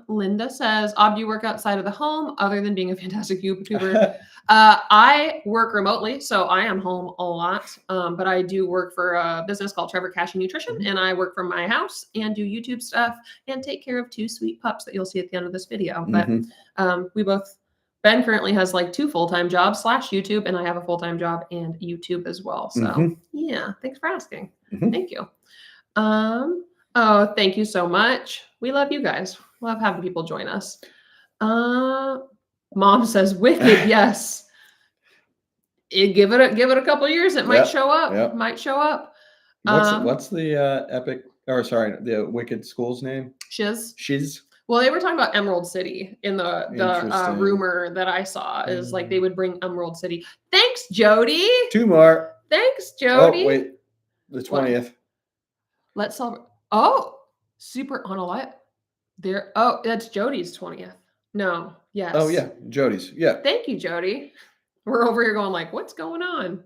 A: Linda says, do you work outside of the home other than being a fantastic YouTuber? I work remotely, so I am home a lot. But I do work for a business called Trevor Cash and Nutrition, and I work from my house and do YouTube stuff and take care of 2 sweet pups that you'll see at the end of this video. But Ben currently has like 2 full-time jobs / YouTube, and I have a full-time job and YouTube as well. So yeah, thanks for asking. Thank you. Oh, thank you so much. We love you guys. Love having people join us. Mom says Wicked. Yes. Give it a couple of years. It might show up. It might show up.
B: What's the the Wicked school's name? Shiz.
A: Well, they were talking about Emerald City in the rumor that I saw is like they would bring Emerald City. Thanks, Jody.
B: 2 more.
A: Thanks, Jody.
B: Oh, wait. The 20th.
A: Let's solve. Oh, Super on a what? There. Oh, that's Jody's 20th. No. Yes.
B: Oh yeah, Jody's. Yeah.
A: Thank you, Jody. We're over here going like, what's going on?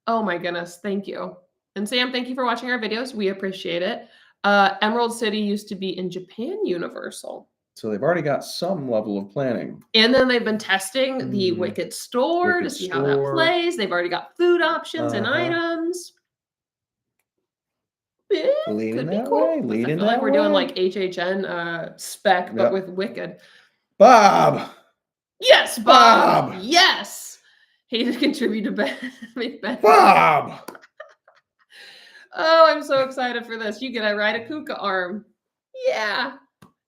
A: Oh my goodness. Thank you. And Sam, thank you for watching our videos. We appreciate it. Emerald City used to be in Japan Universal.
B: So they've already got some level of planning.
A: And then they've been testing the Wicked store to see how that plays. They've already got food options and items.
B: Leading that way. Leading that way.
A: We're doing like HHN spec, but with Wicked.
B: Bob.
A: Yes, Bob. Yes. He to contribute to Ben.
B: Bob.
A: Oh, I'm so excited for this. You get a ride a Kuka arm. Yeah.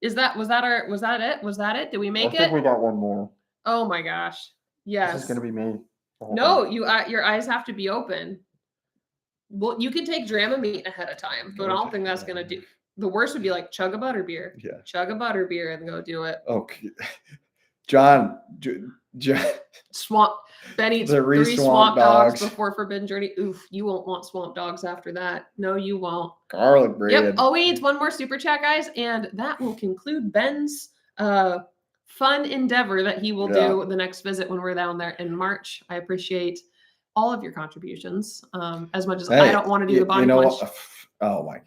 A: Was that it? Did we make it?
B: I think we got one more.
A: Oh my gosh. Yes.
B: This is gonna be me.
A: No, your eyes have to be open. Well, you can take Dramamine ahead of time, but I don't think that's gonna do. The worst would be like chug a butterbeer.
B: Yeah.
A: Chug a butterbeer and go do it.
B: Okay. John.
A: Swamp. Ben eats 3 swamp dogs before Forbidden Journey. Oof, you won't want swamp dogs after that. No, you won't.
B: Garlic bread.
A: Yep. Oh, we need one more super chat, guys, and that will conclude Ben's fun endeavor that he will do the next visit when we're down there in March. I appreciate all of your contributions. As much as I don't want to do the body punch.
B: Oh my.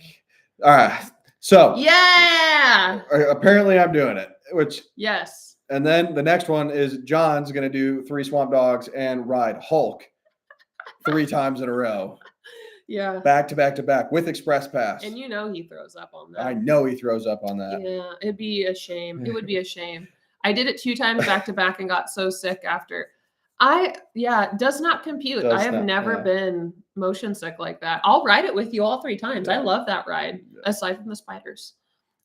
B: All right. So
A: yeah.
B: Apparently I'm doing it. Which
A: yes.
B: And then the next one is John's going to do 3 swamp dogs and ride Hulk 3 times in a row.
A: Yeah.
B: Back to back to back with Express Pass.
A: And you know he throws up on that.
B: I know he throws up on that.
A: Yeah, it'd be a shame. It would be a shame. I did it 2 times back to back and got so sick after. Does not compute. I have never been motion sick like that. I'll ride it with you all 3 times. I love that ride, aside from the spiders.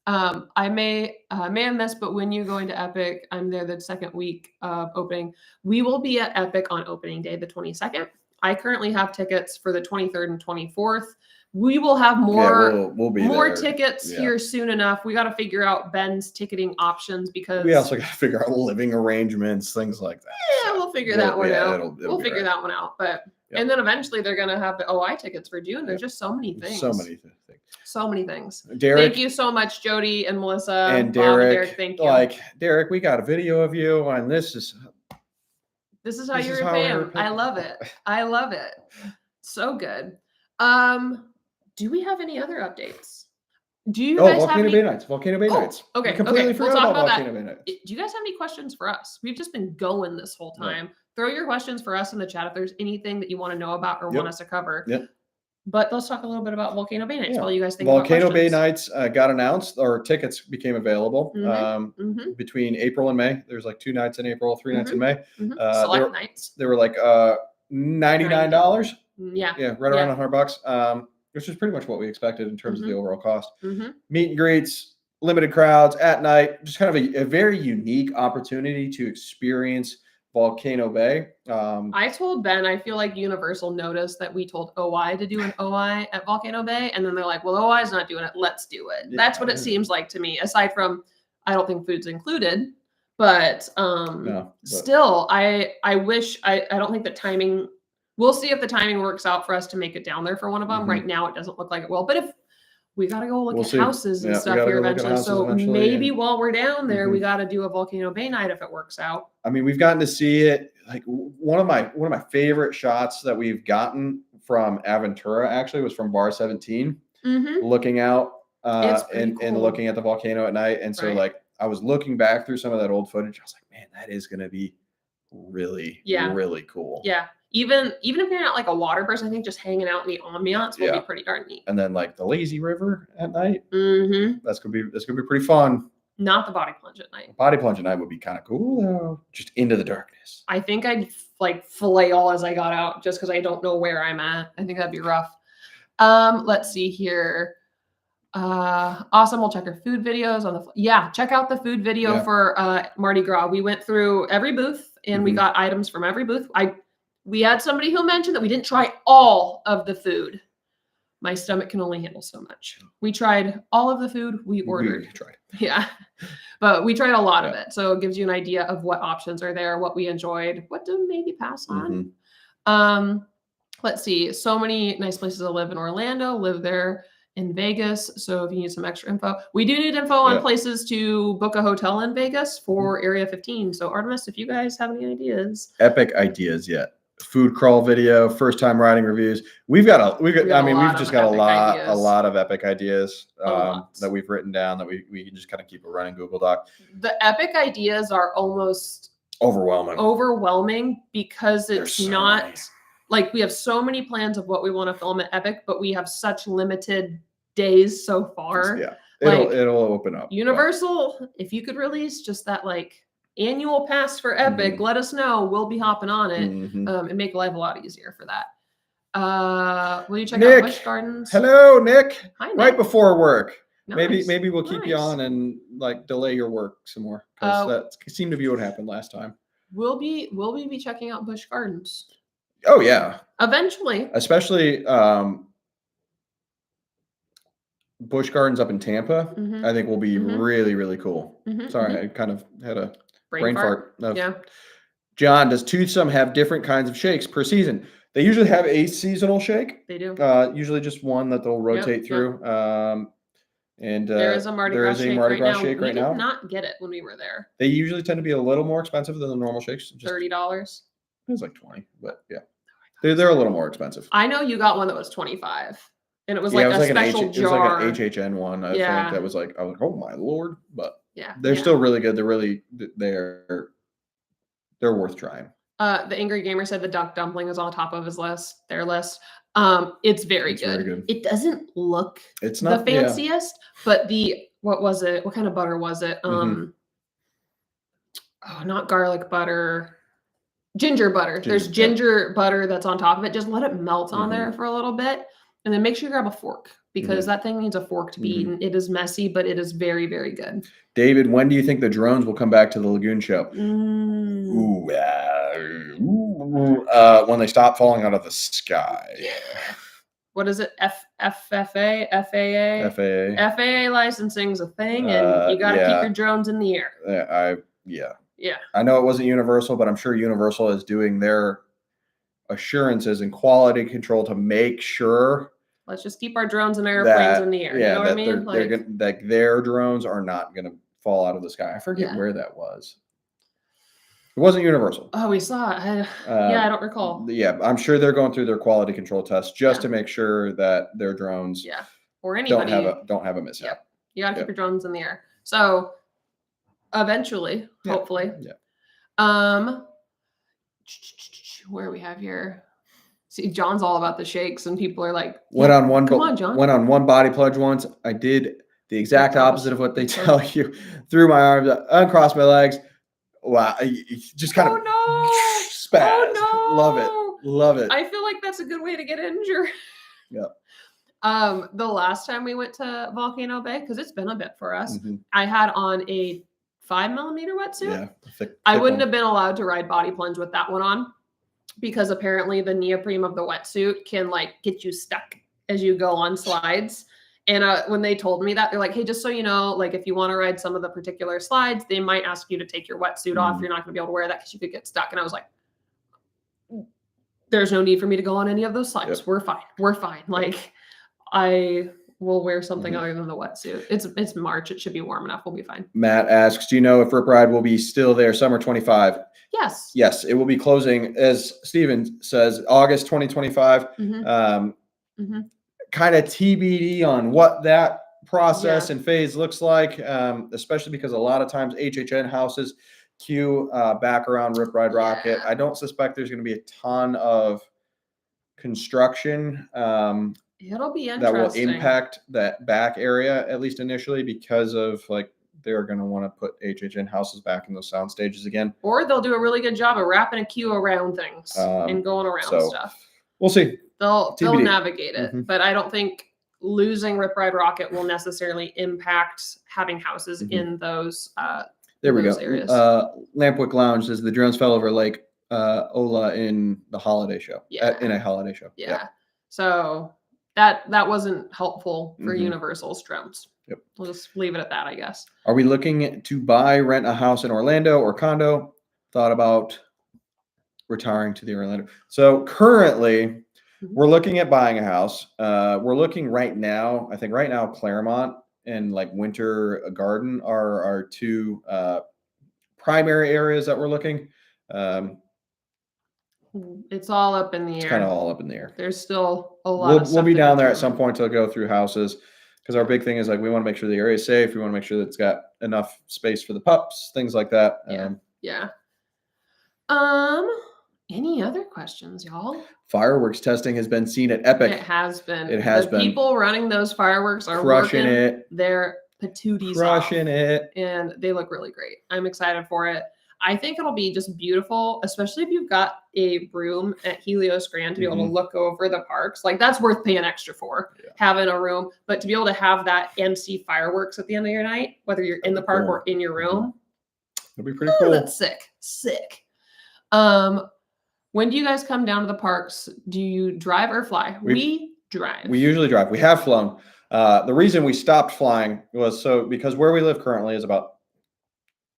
A: I may have missed, but when you go into Epic, I'm there the second week of opening. We will be at Epic on opening day, the 22nd. I currently have tickets for the 23rd and 24th. We will have more more tickets here soon enough. We got to figure out Ben's ticketing options because
B: we also got to figure out living arrangements, things like that.
A: Yeah, we'll figure that one out. We'll figure that one out. But and then eventually they're gonna have the OI tickets for June. There's just so many things. So many things.
B: Derek,
A: thank you so much, Jody and Melissa
B: and Derek.
A: Thank you.
B: Derek, we got a video of you, and this is
A: how you repay. I love it. I love it. So good. Do we have any other updates? Do you guys
B: Volcano
A: have
B: Bay Nights? Volcano Bay Nights.
A: Okay.
B: I completely forgot about Volcano Bay Nights.
A: Do you guys have any questions for us? We've just been going this whole time. Throw your questions for us in the chat if there's anything that you want to know about or want us to cover. But let's talk a little bit about Volcano Bay Nights while you guys think
B: Volcano Bay Nights got announced, or tickets became available between April and May. There's like 2 nights in April, 3 nights in May.
A: Select nights.
B: They were like $99.
A: Yeah,
B: right around $100. Which is pretty much what we expected in terms of the overall cost. Meet and greets, limited crowds at night, just kind of a very unique opportunity to experience Volcano Bay.
A: I told Ben, I feel like Universal noticed that we told OI to do an OI at Volcano Bay, and then they're like, well, OI is not doing it. Let's do it. That's what it seems like to me, aside from, I don't think food's included, but still, I wish, I don't think the timing, we'll see if the timing works out for us to make it down there for one of them. Right now, it doesn't look like it will, but if we got to go look at houses and stuff here eventually. So maybe while we're down there, we got to do a Volcano Bay night if it works out.
B: I mean, we've gotten to see it. Like one of my favorite shots that we've gotten from Aventura actually was from Bar 17, looking out and looking at the volcano at night. And so like I was looking back through some of that old footage. I was like, man, that is going to be really, really cool.
A: Yeah. Even if you're not like a water person, I think just hanging out in the ambiance will be pretty darn neat.
B: And then like the lazy river at night. That's gonna be pretty fun.
A: Not the body plunge at night.
B: Body plunge at night would be kind of cool though. Just into the darkness.
A: I think I'd like flail as I got out just because I don't know where I'm at. I think that'd be rough. Let's see here. Awesome. We'll check our food videos on the check out the food video for Mardi Gras. We went through every booth and we got items from every booth. We had somebody who mentioned that we didn't try all of the food. My stomach can only handle so much. We tried all of the food we ordered. Yeah, but we tried a lot of it. So it gives you an idea of what options are there, what we enjoyed, what to maybe pass on. Let's see. So many nice places to live in Orlando. Live there in Vegas. So if you need some extra info, we do need info on places to book a hotel in Vegas for Area 15. So Artemis, if you guys have any ideas.
B: Epic ideas yet. Food crawl video, first time riding reviews. We've got we've just got a lot of epic ideas that we've written down that we can just kind of keep a running Google Doc.
A: The epic ideas are almost
B: overwhelming
A: because it's not many. Like we have so many plans of what we want to film at Epic, but we have such limited days so far.
B: Yeah, it'll open up.
A: Universal, if you could release just that like annual pass for Epic, let us know. We'll be hopping on it and make life a lot easier for that. Will you check out Busch Gardens?
B: Hello, Nick.
A: Hi, Nick.
B: Right before work. Nice. Maybe we'll keep you on and like delay your work some more because that seemed to be what happened last time.
A: Will we be checking out Busch Gardens?
B: Oh yeah.
A: Eventually.
B: Especially Busch Gardens up in Tampa, I think will be really, really cool. Sorry, I kind of had a brain fart.
A: Yeah.
B: John, does Toothsome have different kinds of shakes per season? They usually have a seasonal shake.
A: They do.
B: Usually just one that they'll rotate through. And
A: there is a Mardi Gras shake right now.
B: We did
A: not get it when we were there.
B: They usually tend to be a little more expensive than the normal shakes.
A: $30.
B: It was like 20, but yeah. They're a little more expensive.
A: I know you got one that was 25, and it was like a special jar.
B: It was like an HHN one. I think that was like, I was like, oh my Lord, but they're still really good. They're worth trying.
A: The Angry Gamer said the duck dumpling is on top of their list. It's very good. It doesn't look the fanciest, but what was it? What kind of butter was it? Not garlic butter. Ginger butter. There's ginger butter that's on top of it. Just let it melt on there for a little bit. And then make sure you grab a fork because that thing needs a fork to be eaten. It is messy, but it is very, very good.
B: David, when do you think the drones will come back to the Lagoon show? When they stop falling out of the sky.
A: What is it? FFA? FAA?
B: FAA.
A: FAA licensing is a thing, and you got to keep your drones in the air.
B: Yeah. I know it wasn't Universal, but I'm sure Universal is doing their assurances and quality control to make sure.
A: Let's just keep our drones and airplanes in the air. You know what I mean?
B: Their drones are not going to fall out of the sky. I forget where that was. It wasn't Universal.
A: Oh, we saw it. I don't recall.
B: Yeah, I'm sure they're going through their quality control tests just to make sure that their drones
A: or anybody
B: don't have a mishap.
A: Yeah. You got to keep your drones in the air. So eventually, hopefully. Where we have here. See, John's all about the shakes, and people are like,
B: went on one body plunge once. I did the exact opposite of what they tell you. Threw my arms up, uncrossed my legs. Wow, just kind of spaz.
A: Oh, no.
B: Love it.
A: I feel like that's a good way to get injured.
B: Yeah.
A: The last time we went to Volcano Bay, because it's been a bit for us, I had on a 5mm wetsuit.
B: Yeah,
A: I wouldn't have been allowed to ride body plunge with that one on because apparently the neoprene of the wetsuit can like get you stuck as you go on slides. And when they told me that, they're like, hey, just so you know, like if you want to ride some of the particular slides, they might ask you to take your wetsuit off. You're not going to be able to wear that because you could get stuck. And I was like, there's no need for me to go on any of those slides. Yep. We're fine. Like I will wear something other than the wetsuit. It's March. It should be warm enough. We'll be fine.
B: Matt asks, do you know if Rip Ride will be still there summer 25?
A: Yes.
B: Yes, it will be closing, as Steven says, August 2025. Kind of TBD on what that process and phase looks like, especially because a lot of times HHN houses queue back around Rip Ride Rocket. I don't suspect there's going to be a ton of construction
A: it'll be interesting
B: that will impact that back area, at least initially, because of like they're going to want to put HHN houses back in those sound stages again.
A: Or they'll do a really good job of wrapping a queue around things and going around stuff.
B: We'll see.
A: They'll navigate it, but I don't think losing Rip Ride Rocket will necessarily impact having houses in those
B: there we go.
A: Areas.
B: Lampwick Lounge says the drones fell over Lake Ola in the holiday show. In a holiday show.
A: Yeah. So that wasn't helpful for Universal's drones.
B: Yep.
A: We'll just leave it at that, I guess.
B: Are we looking to rent a house in Orlando or condo? Thought about retiring to the Orlando. So currently, We're looking at buying a house. We're looking right now. I think right now Claremont and like Winter Garden are our two primary areas that we're looking.
A: It's all up in the air.
B: It's kind of all up in the air.
A: There's still a lot.
B: We'll be down there at some point to go through houses, because our big thing is like we want to make sure the area is safe. We want to make sure that it's got enough space for the pups, things like that.
A: Yeah. Any other questions, y'all?
B: Fireworks testing has been seen at Epic.
A: It has been.
B: It has been.
A: People running those fireworks are
B: crushing it.
A: Their patooties
B: crushing it,
A: and they look really great. I'm excited for it. I think it'll be just beautiful, especially if you've got a room at Helios Grand to be able to look over the parks. Like that's worth paying extra for, having a room. But to be able to have that and see fireworks at the end of your night, whether you're in the park or in your room,
B: it'll be pretty cool.
A: That's sick. When do you guys come down to the parks? Do you drive or fly? We drive.
B: We usually drive. We have flown. The reason we stopped flying was because where we live currently is about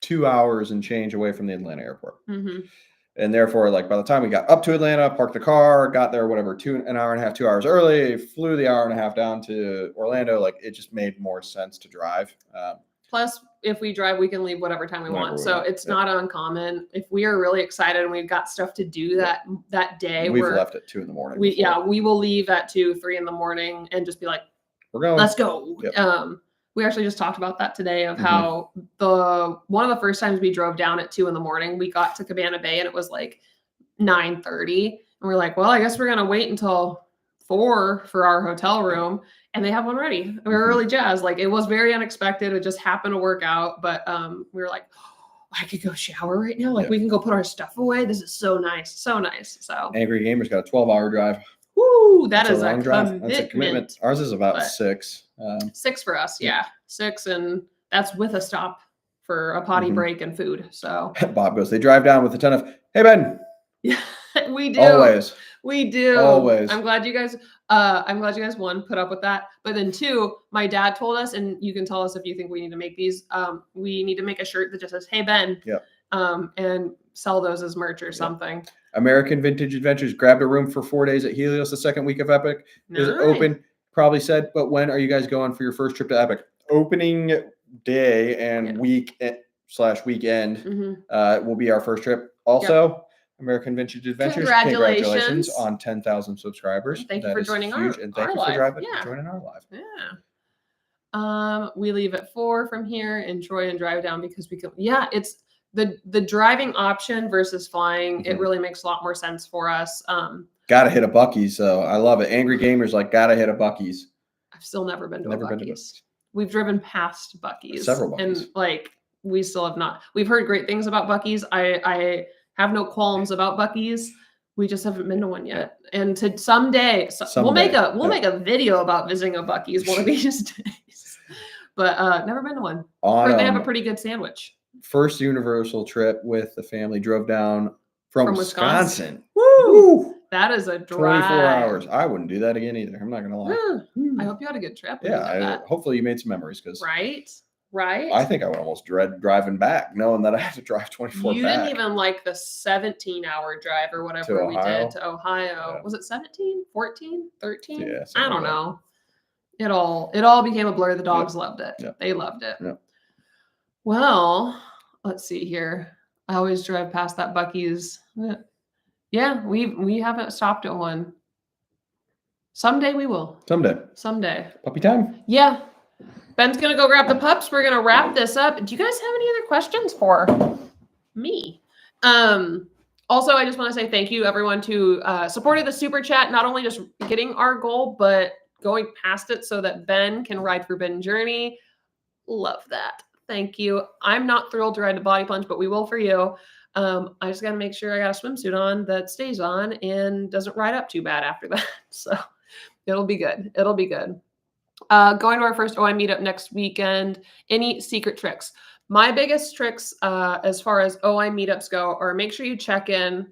B: 2 hours and change away from the Atlanta airport. And therefore, like by the time we got up to Atlanta, parked the car, got there, whatever, an hour and a half, 2 hours early, flew the hour and a half down to Orlando. Like it just made more sense to drive.
A: Plus, if we drive, we can leave whatever time we want. So it's not uncommon. If we are really excited and we've got stuff to do that day,
B: we've left at 2 a.m.
A: We will leave at 2, 3 a.m. and just be like,
B: we're going.
A: Let's go. We actually just talked about that today of how one of the first times we drove down at 2 a.m, we got to Cabana Bay and it was like 9:30. And we're like, well, I guess we're going to wait until 4 for our hotel room. And they have one ready. And we were really jazzed. Like it was very unexpected. It just happened to work out. But we were like, I could go shower right now. Like we can go put our stuff away. This is so nice. So nice. So
B: Angry Gamer's got a 12-hour drive.
A: Woo, that's a long drive.
B: That's a commitment. Ours is about 6.
A: 6 for us, 6, and that's with a stop for a potty break and food. So
B: Bob goes, they drive down with a ton of, hey Ben.
A: Yeah, we do.
B: Always.
A: We do.
B: Always.
A: I'm glad you guys 1, put up with that. But then 2, my dad told us, and you can tell us if you think we need to make these. We need to make a shirt that just says, hey Ben.
B: Yep.
A: And sell those as merch or something.
B: American Vintage Adventures grabbed a room for 4 days at Helios the second week of Epic. Is it open? Probably said, but when are you guys going for your first trip to Epic? Opening day and week/weekend will be our first trip. Also, American Vintage Adventures, congratulations on 10,000 subscribers.
A: Thank you for joining our live.
B: And thank you for joining our live.
A: Yeah. We leave at 4 from here in Troy and drive down because we can. Yeah, it's the driving option versus flying. It really makes a lot more sense for us.
B: Gotta hit a Buc-ee's, so I love it. Angry Gamer's like, gotta hit a Buc-ee's.
A: I've still never been to a Buc-ee's. We've driven past Buc-ee's.
B: Several Buc-ee's.
A: And like, we still have not. We've heard great things about Buc-ee's. I have no qualms about Buc-ee's. We just haven't been to one yet. And to someday. We'll make a video about visiting a Buc-ee's one of these days. But never been to one. Heard they have a pretty good sandwich.
B: First Universal trip with the family, drove down from Wisconsin.
A: Woo! That is a drive.
B: 24 hours. I wouldn't do that again either. I'm not going to lie.
A: I hope you had a good trip.
B: Hopefully you made some memories.
A: Right.
B: I think I would almost dread driving back, knowing that I have to drive 24
A: You didn't even like the 17-hour drive or whatever we did to Ohio. Yeah. Was it 17, 14, 13?
B: Yeah,
A: I don't know. It all became a blur. The dogs loved it.
B: Yep.
A: They loved it.
B: Yep.
A: Well, let's see here. I always drive past that Buc-ee's. Yeah, we haven't stopped at one. Someday we will. Someday.
B: Puppy time.
A: Yeah. Ben's going to go grab the pups. We're going to wrap this up. Do you guys have any other questions for me? Also, I just want to say thank you, everyone, who supported the Super Chat, not only just getting our goal, but going past it so that Ben can ride for Ben Journey. Love that. Thank you. I'm not thrilled to ride the body plunge, but we will for you. I just got to make sure I got a swimsuit on that stays on and doesn't ride up too bad after that. So it'll be good. It'll be good. Going to our first OI meetup next weekend. Any secret tricks? My biggest tricks as far as OI meetups go are make sure you check in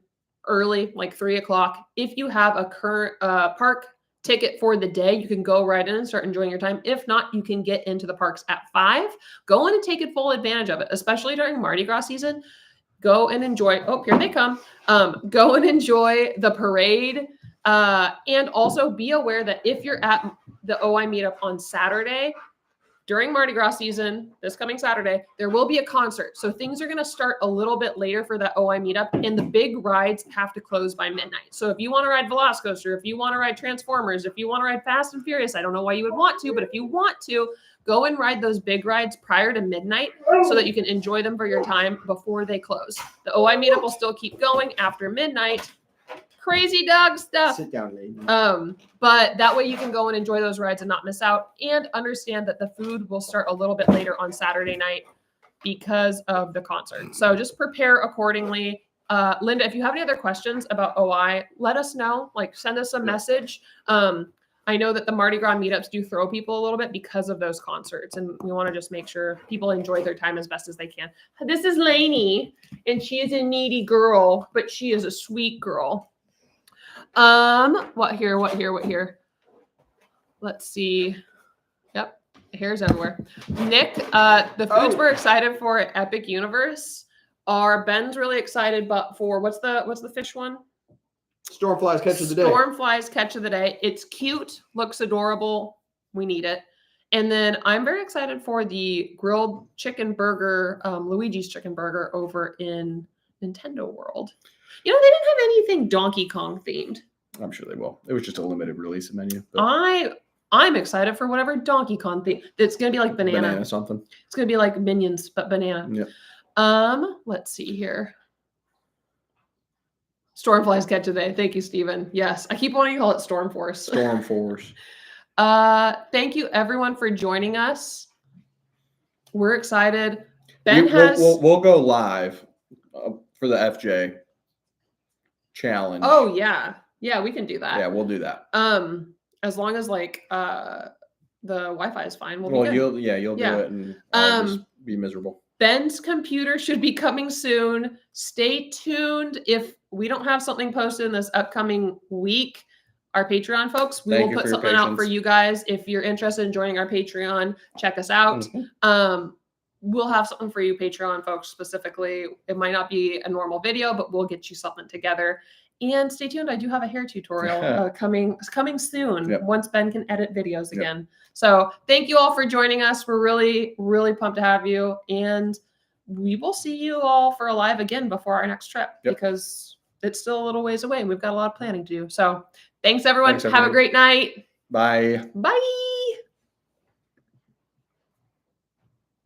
A: early, like 3 o'clock. If you have a current park ticket for the day, you can go right in and start enjoying your time. If not, you can get into the parks at 5. Go in and take full advantage of it, especially during Mardi Gras season. Go and enjoy. Oh, here they come. Go and enjoy the parade. And also be aware that if you're at the OI meetup on Saturday, during Mardi Gras season, this coming Saturday, there will be a concert. So things are going to start a little bit later for that OI meetup, and the big rides have to close by midnight. So if you want to ride Velocicoaster, if you want to ride Transformers, if you want to ride Fast and Furious, I don't know why you would want to, but if you want to, go and ride those big rides prior to midnight so that you can enjoy them for your time before they close. The OI meetup will still keep going after midnight. Crazy dog stuff.
C: Sit down, lady.
A: But that way you can go and enjoy those rides and not miss out, and understand that the food will start a little bit later on Saturday night because of the concert. So just prepare accordingly. Linda, if you have any other questions about OI, let us know. Like, send us a message. I know that the Mardi Gras meetups do throw people a little bit because of those concerts, and we want to just make sure people enjoy their time as best as they can. This is Lainey, and she is a needy girl, but she is a sweet girl. What here? Let's see. Yep. Hair's everywhere. Nick, the foods we're excited for at Epic Universe are Ben's really excited, but for what's the fish one?
C: Stormflies catch of the day.
A: Stormflies catch of the day. It's cute, looks adorable. We need it. And then I'm very excited for the grilled chicken burger, Luigi's chicken burger over in Nintendo World. You know, they didn't have anything Donkey Kong themed.
B: I'm sure they will. It was just a limited release menu.
A: I'm excited for whatever Donkey Kong theme. It's gonna be like banana
B: something.
A: It's gonna be like Minions, but banana.
B: Yeah.
A: Let's see here. Stormflies catch today. Thank you, Steven. Yes, I keep wanting to call it Storm Force.
B: Storm Force.
A: Thank you everyone for joining us. We're excited. We'll
B: go live for the FJ challenge.
A: Oh yeah, we can do that.
B: Yeah, we'll do that.
A: As long as like the Wi-Fi is fine.
B: You'll do it, and I'll just be miserable.
A: Ben's computer should be coming soon. Stay tuned. If we don't have something posted in this upcoming week, our Patreon folks, we will put something out for you guys. If you're interested in joining our Patreon, check us out. We'll have something for you, Patreon folks, specifically. It might not be a normal video, but we'll get you something together. And stay tuned. I do have a hair tutorial coming soon once Ben can edit videos again. So thank you all for joining us. We're really, really pumped to have you. And we will see you all for a live again before our next trip because it's still a little ways away. And we've got a lot of planning to do. So thanks, everyone. Have a great night.
B: Bye.
A: Bye.